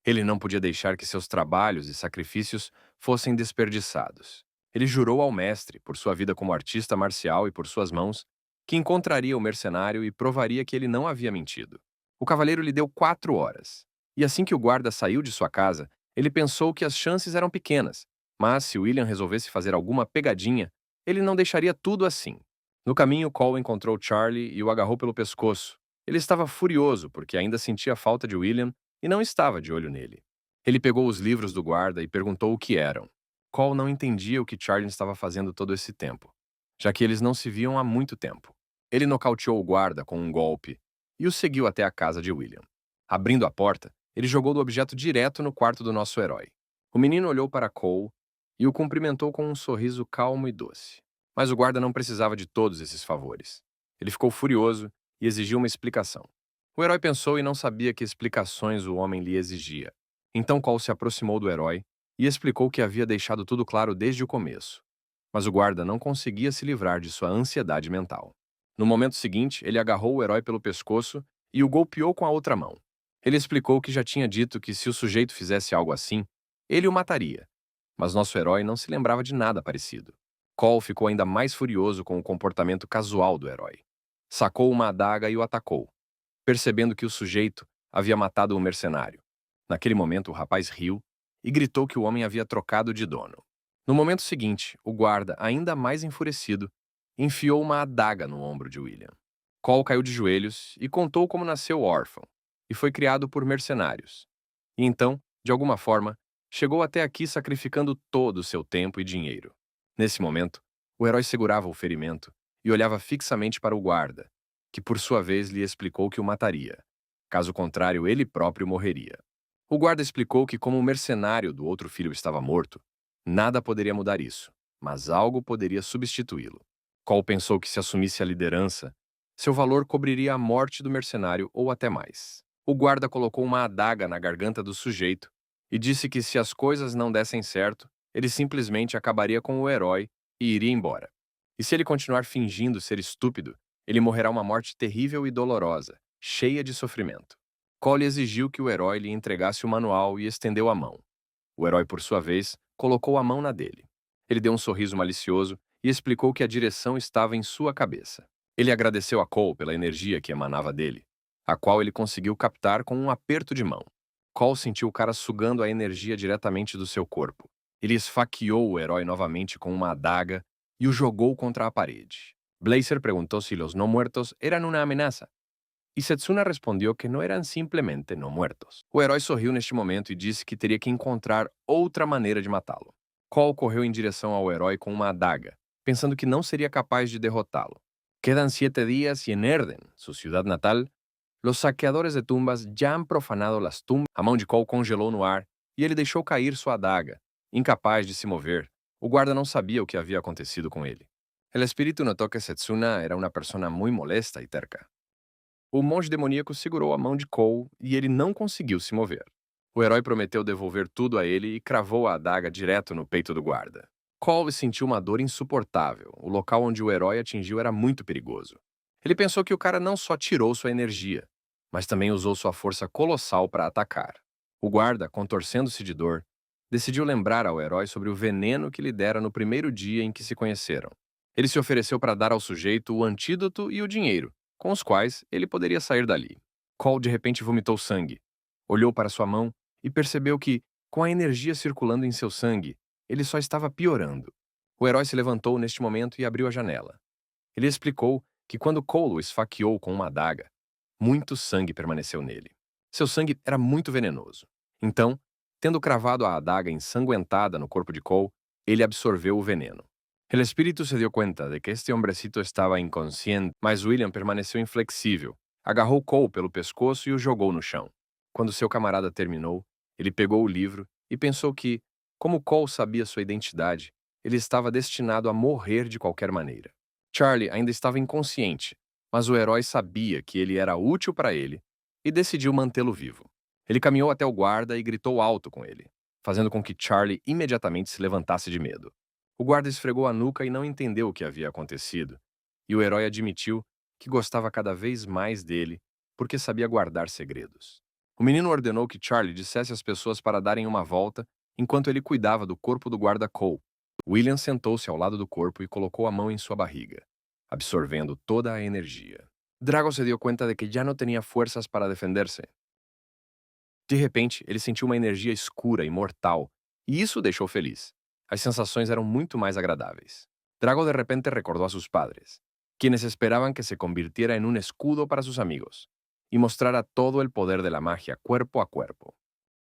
A: Ele não podia deixar que seus trabalhos e sacrifícios fossem desperdiçados. Ele jurou ao mestre, por sua vida como artista marcial e por suas mãos, que encontraria o mercenário e provaria que ele não havia mentido. O cavaleiro lhe deu 4 horas. E assim que o guarda saiu de sua casa, ele pensou que as chances eram pequenas, mas se William resolvesse fazer alguma pegadinha, ele não deixaria tudo assim. No caminho, Cole encontrou Charlie e o agarrou pelo pescoço. Ele estava furioso porque ainda sentia falta de William e não estava de olho nele. Ele pegou os livros do guarda e perguntou o que eram. Cole não entendia o que Charlie estava fazendo todo esse tempo, já que eles não se viam há muito tempo. Ele nocauteou o guarda com um golpe e o seguiu até a casa de William. Abrindo a porta, ele jogou o objeto direto no quarto do nosso herói. O menino olhou para Cole e o cumprimentou com um sorriso calmo e doce. Mas o guarda não precisava de todos esses favores. Ele ficou furioso e exigiu uma explicação. O herói pensou e não sabia que explicações o homem lhe exigia. Então Cole se aproximou do herói e explicou que havia deixado tudo claro desde o começo. Mas o guarda não conseguia se livrar de sua ansiedade mental. No momento seguinte, ele agarrou o herói pelo pescoço e o golpeou com a outra mão. Ele explicou que já tinha dito que se o sujeito fizesse algo assim, ele o mataria. Mas nosso herói não se lembrava de nada parecido. Cole ficou ainda mais furioso com o comportamento casual do herói. Sacou uma adaga e o atacou, percebendo que o sujeito havia matado um mercenário. Naquele momento, o rapaz riu e gritou que o homem havia trocado de dono. No momento seguinte, o guarda, ainda mais enfurecido, enfiou uma adaga no ombro de William. Cole caiu de joelhos e contou como nasceu órfão e foi criado por mercenários. E então, de alguma forma, chegou até aqui sacrificando todo o seu tempo e dinheiro. Nesse momento, o herói segurava o ferimento e olhava fixamente para o guarda, que por sua vez lhe explicou que o mataria. Caso contrário, ele próprio morreria. O guarda explicou que, como o mercenário do outro filho estava morto, nada poderia mudar isso, mas algo poderia substituí-lo. Cole pensou que se assumisse a liderança, seu valor cobriria a morte do mercenário ou até mais. O guarda colocou uma adaga na garganta do sujeito e disse que se as coisas não dessem certo, ele simplesmente acabaria com o herói e iria embora. E se ele continuar fingindo ser estúpido, ele morrerá uma morte terrível e dolorosa, cheia de sofrimento. Cole exigiu que o herói lhe entregasse o manual e estendeu a mão. O herói, por sua vez, colocou a mão na dele. Ele deu um sorriso malicioso e explicou que a direção estava em sua cabeça. Ele agradeceu a Cole pela energia que emanava dele, a qual ele conseguiu captar com um aperto de mão. Cole sentiu o cara sugando a energia diretamente do seu corpo. Ele esfaqueou o herói novamente com uma adaga e o jogou contra a parede. Blazer perguntou se os não muertos eram uma ameaça, e Setsuna respondeu que não eram simplesmente não muertos. O herói sorriu neste momento e disse que teria que encontrar outra maneira de matá-lo. Cole correu em direção ao herói com uma adaga, pensando que não seria capaz de derrotá-lo. Quedan 7 dias y en Erden, su ciudad natal, los saqueadores de tumbas ya han profanado las tumbas. A mão de Cole congelou no ar e ele deixou cair sua adaga, incapaz de se mover. O guarda não sabia o que havia acontecido com ele. El espíritu notou que Setsuna era uma persona muito molesta e terca. O monge demoníaco segurou a mão de Cole e ele não conseguiu se mover. O herói prometeu devolver tudo a ele e cravou a adaga direto no peito do guarda. Cole sentiu uma dor insuportável. O local onde o herói atingiu era muito perigoso. Ele pensou que o cara não só tirou sua energia, mas também usou sua força colossal para atacar. O guarda, contorcendo-se de dor, decidiu lembrar ao herói sobre o veneno que lhe dera no primeiro dia em que se conheceram. Ele se ofereceu para dar ao sujeito o antídoto e o dinheiro, com os quais ele poderia sair dali. Cole de repente vomitou sangue. Olhou para sua mão e percebeu que, com a energia circulando em seu sangue, ele só estava piorando. O herói se levantou neste momento e abriu a janela. Ele explicou que quando Cole o esfaqueou com uma adaga, muito sangue permaneceu nele. Seu sangue era muito venenoso. Então, tendo cravado a adaga ensanguentada no corpo de Cole, ele absorveu o veneno. El espíritu se dio cuenta de que este hombrecito estava inconsciente, mas William permaneceu inflexível. Agarrou Cole pelo pescoço e o jogou no chão. Quando seu camarada terminou, ele pegou o livro e pensou que, como Cole sabia sua identidade, ele estava destinado a morrer de qualquer maneira. Charlie ainda estava inconsciente, mas o herói sabia que ele era útil para ele e decidiu mantê-lo vivo. Ele caminhou até o guarda e gritou alto com ele, fazendo com que Charlie imediatamente se levantasse de medo. O guarda esfregou a nuca e não entendeu o que havia acontecido, e o herói admitiu que gostava cada vez mais dele porque sabia guardar segredos. O menino ordenou que Charlie dissesse às pessoas para darem uma volta enquanto ele cuidava do corpo do guarda Cole. William sentou-se ao lado do corpo e colocou a mão em sua barriga, absorvendo toda a energia. Drago se deu conta de que já não tinha forças para defender-se. De repente, ele sentiu uma energia escura e mortal, e isso o deixou feliz. As sensações eram muito mais agradáveis. Drago de repente recordou a seus padres, quienes esperaban que se convirtiera en un escudo para sus amigos e mostrara todo el poder de la magia cuerpo a cuerpo.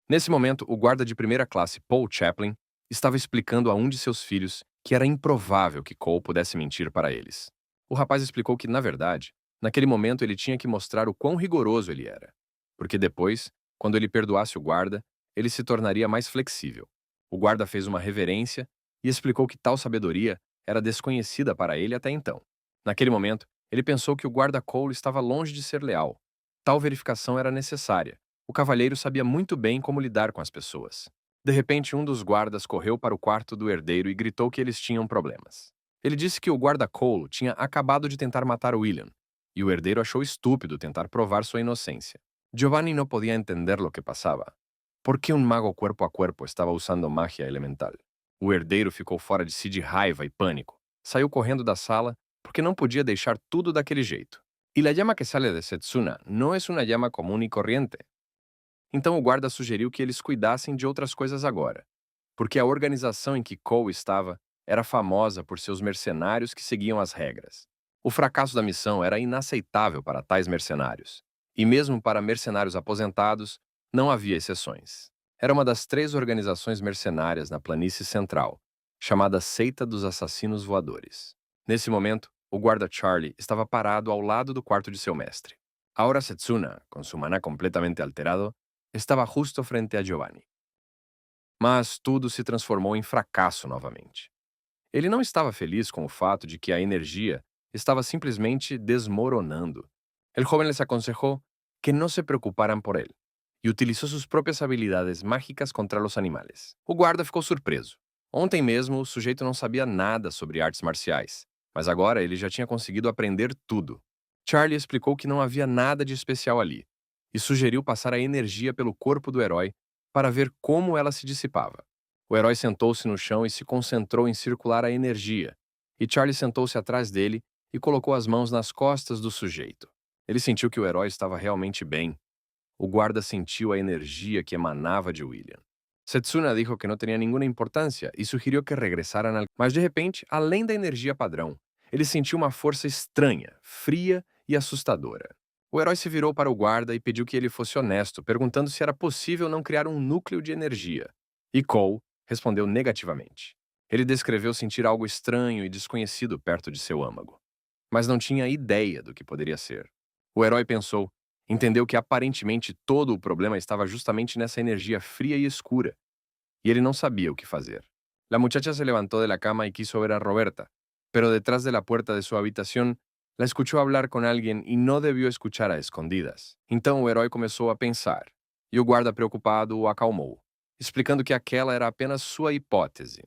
A: Nesse momento, o guarda de primeira classe, Paul Chaplin, estava explicando a um de seus filhos que era improvável que Cole pudesse mentir para eles. O rapaz explicou que, na verdade, naquele momento ele tinha que mostrar o quão rigoroso ele era, porque depois, quando ele perdoasse o guarda, ele se tornaria mais flexível. O guarda fez uma reverência e explicou que tal sabedoria era desconhecida para ele até então. Naquele momento, Ele pensou que o guarda Cole estava longe de ser leal. Tal verificação era necessária. O cavalheiro sabia muito bem como lidar com as pessoas. De repente, um dos guardas correu para o quarto do herdeiro e gritou que eles tinham problemas. Ele disse que o guarda Cole tinha acabado de tentar matar William, e o herdeiro achou estúpido tentar provar sua inocência. Giovanni não podia entender o que passava. Por que um mago corpo a corpo estava usando magia elemental? O herdeiro ficou fora de si de raiva e pânico. Saiu correndo da sala porque não podia deixar tudo daquele jeito. E a llama que sale de Setsuna não é uma llama comum e corriente. Então o guarda sugeriu que eles cuidassem de outras coisas agora, porque a organização em que Cole estava era famosa por seus mercenários que seguiam as regras. O fracasso da missão era inaceitável para tais mercenários, e mesmo para mercenários aposentados, não havia exceções. Era uma das 3 organizações mercenárias na planície central, chamada Seita dos Assassinos Voadores. Nesse momento, o guarda Charlie estava parado ao lado do quarto de seu mestre. Ahora Setsuna, com seu maná completamente alterado, estava justo frente a Giovanni. Mas tudo se transformou em fracasso novamente. Ele não estava feliz com o fato de que a energia estava simplesmente desmoronando. El joven les aconsejou que não se preocuparan por ele e utilizou suas próprias habilidades mágicas contra os animais. O guarda ficou surpreso. Ontem mesmo, o sujeito não sabia nada sobre artes marciais, mas agora ele já tinha conseguido aprender tudo. Charlie explicou que não havia nada de especial ali e sugeriu passar a energia pelo corpo do herói para ver como ela se dissipava. O herói sentou-se no chão e se concentrou em circular a energia, e Charlie sentou-se atrás dele e colocou as mãos nas costas do sujeito. Ele sentiu que o herói estava realmente bem. O guarda sentiu a energia que emanava de William. Setsuna dijo que não tinha nenhuma importância e sugeriu que regressaram al... Mas de repente, além da energia padrão, ele sentiu uma força estranha, fria e assustadora. O herói se virou para o guarda e pediu que ele fosse honesto, perguntando se era possível não criar um núcleo de energia. E Cole respondeu negativamente. Ele descreveu sentir algo estranho e desconhecido perto de seu âmago, mas não tinha ideia do que poderia ser. O herói pensou, entendeu que aparentemente todo o problema estava justamente nessa energia fria e escura, e ele não sabia o que fazer. La muchacha se levantou de la cama y quiso ver a Roberta, pero detrás de la puerta de su habitación la escuchó hablar con alguien y no debió escuchar a escondidas. Então o herói começou a pensar, e o guarda preocupado o acalmou, explicando que aquela era apenas sua hipótese.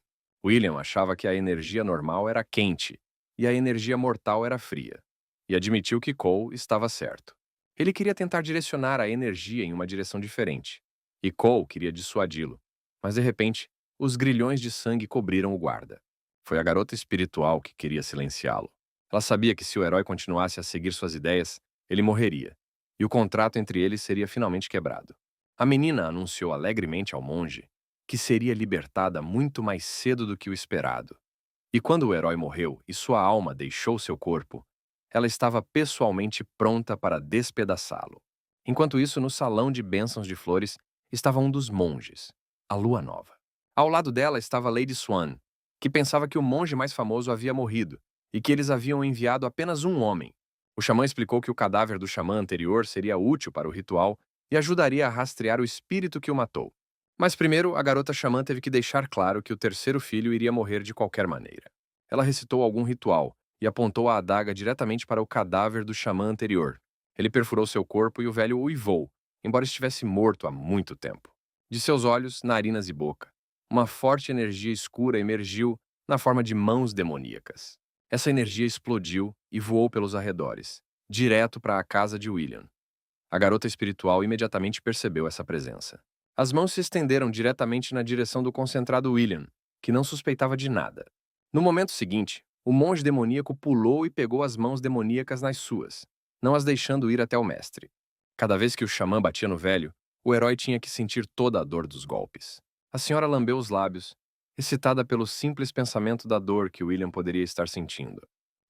A: William achava que a energia normal era quente e a energia mortal era fria, e admitiu que Cole estava certo. Ele queria tentar direcionar a energia em uma direção diferente, e Cole queria dissuadi-lo, mas de repente, os grilhões de sangue cobriram o guarda. Foi a garota espiritual que queria silenciá-lo. Ela sabia que se o herói continuasse a seguir suas ideias, ele morreria, e o contrato entre eles seria finalmente quebrado. A menina anunciou alegremente ao monge que seria libertada muito mais cedo do que o esperado. E quando o herói morreu e sua alma deixou seu corpo, ela estava pessoalmente pronta para despedaçá-lo. Enquanto isso, no salão de bênçãos de flores, estava um dos monges, a Lua Nova. Ao lado dela estava Lady Swan, que pensava que o monge mais famoso havia morrido e que eles haviam enviado apenas um homem. O xamã explicou que o cadáver do xamã anterior seria útil para o ritual e ajudaria a rastrear o espírito que o matou. Mas primeiro, a garota xamã teve que deixar claro que o terceiro filho iria morrer de qualquer maneira. Ela recitou algum ritual e apontou a adaga diretamente para o cadáver do xamã anterior. Ele perfurou seu corpo e o velho uivou, embora estivesse morto há muito tempo. De seus olhos, narinas e boca, uma forte energia escura emergiu na forma de mãos demoníacas. Essa energia explodiu e voou pelos arredores, direto para a casa de William. A garota espiritual imediatamente percebeu essa presença. As mãos se estenderam diretamente na direção do concentrado William, que não suspeitava de nada. No momento seguinte, o monge demoníaco pulou e pegou as mãos demoníacas nas suas, não as deixando ir até o mestre. Cada vez que o xamã batia no velho, o herói tinha que sentir toda a dor dos golpes. A senhora lambeu os lábios, excitada pelo simples pensamento da dor que William poderia estar sentindo.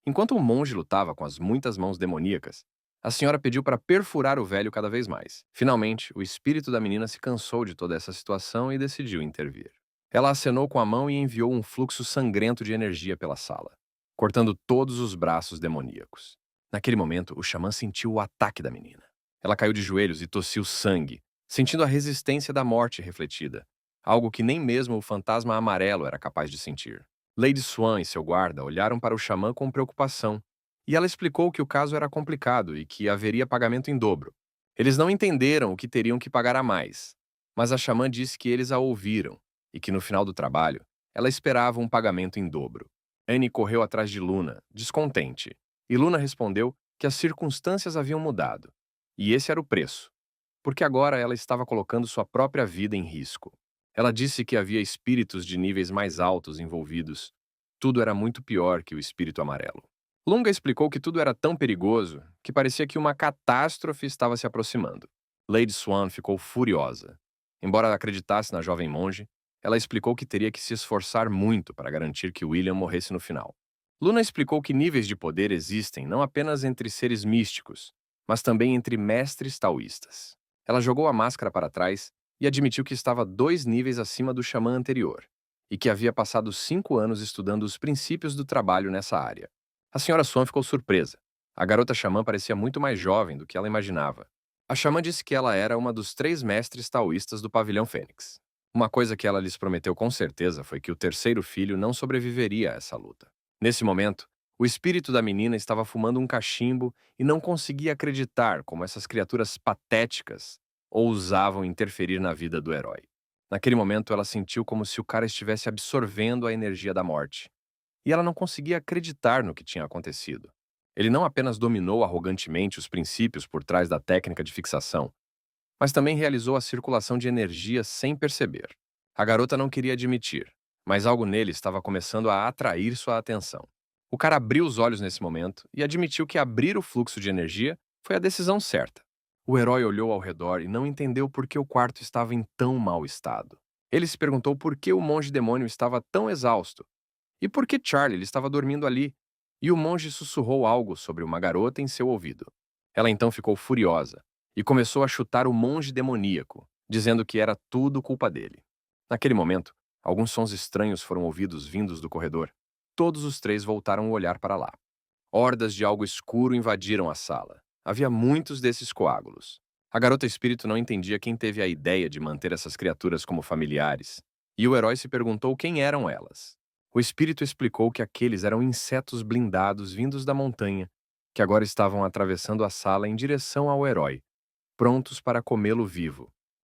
A: Enquanto o monge lutava com as muitas mãos demoníacas, a senhora pediu para perfurar o velho cada vez mais. Finalmente, o espírito da menina se cansou de toda essa situação e decidiu intervir. Ela acenou com a mão e enviou um fluxo sangrento de energia pela sala, cortando todos os braços demoníacos. Naquele momento, o xamã sentiu o ataque da menina. Ela caiu de joelhos e tossiu sangue, sentindo a resistência da morte refletida, algo que nem mesmo o fantasma amarelo era capaz de sentir. Lady Swan e seu guarda olharam para o xamã com preocupação, E ela explicou que o caso era complicado e que haveria pagamento em dobro. Eles não entenderam o que teriam que pagar a mais, mas a xamã disse que eles a ouviram e que no final do trabalho, ela esperava um pagamento em dobro. Annie correu atrás de Luna, descontente, e Luna respondeu que as circunstâncias haviam mudado, e esse era o preço, porque agora ela estava colocando sua própria vida em risco. Ela disse que havia espíritos de níveis mais altos envolvidos. Tudo era muito pior que o espírito amarelo. Lunga explicou que tudo era tão perigoso que parecia que uma catástrofe estava se aproximando. Lady Swan ficou furiosa. Embora acreditasse na jovem monge, ela explicou que teria que se esforçar muito para garantir que William morresse no final. Luna explicou que níveis de poder existem não apenas entre seres místicos, mas também entre mestres taoístas. Ela jogou a máscara para trás e admitiu que estava 2 níveis acima do xamã anterior e que havia passado 5 anos estudando os princípios do trabalho nessa área. A senhora Swan ficou surpresa. A garota xamã parecia muito mais jovem do que ela imaginava. A xamã disse que ela era uma dos 3 mestres taoístas do Pavilhão Fênix. Uma coisa que ela lhes prometeu com certeza foi que o terceiro filho não sobreviveria a essa luta. Nesse momento, o espírito da menina estava fumando um cachimbo e não conseguia acreditar como essas criaturas patéticas ousavam interferir na vida do herói. Naquele momento, ela sentiu como se o cara estivesse absorvendo a energia da morte. E ela não conseguia acreditar no que tinha acontecido. Ele não apenas dominou arrogantemente os princípios por trás da técnica de fixação, mas também realizou a circulação de energia sem perceber. A garota não queria admitir, mas algo nele estava começando a atrair sua atenção. O cara abriu os olhos nesse momento e admitiu que abrir o fluxo de energia foi a decisão certa. O herói olhou ao redor e não entendeu por que o quarto estava em tão mau estado. Ele se perguntou por que o monge demônio estava tão exausto e por que Charlie ele estava dormindo ali. E o monge sussurrou algo sobre uma garota em seu ouvido. Ela então ficou furiosa e começou a chutar o monge demoníaco, dizendo que era tudo culpa dele. Naquele momento, alguns sons estranhos foram ouvidos vindos do corredor. Todos os 3 voltaram o olhar para lá. Hordas de algo escuro invadiram a sala. Havia muitos desses coágulos. A garota espírito não entendia quem teve a ideia de manter essas criaturas como familiares, e o herói se perguntou quem eram elas. O espírito explicou que aqueles eram insetos blindados vindos da montanha, que agora estavam atravessando a sala em direção ao herói, prontos para comê-lo vivo.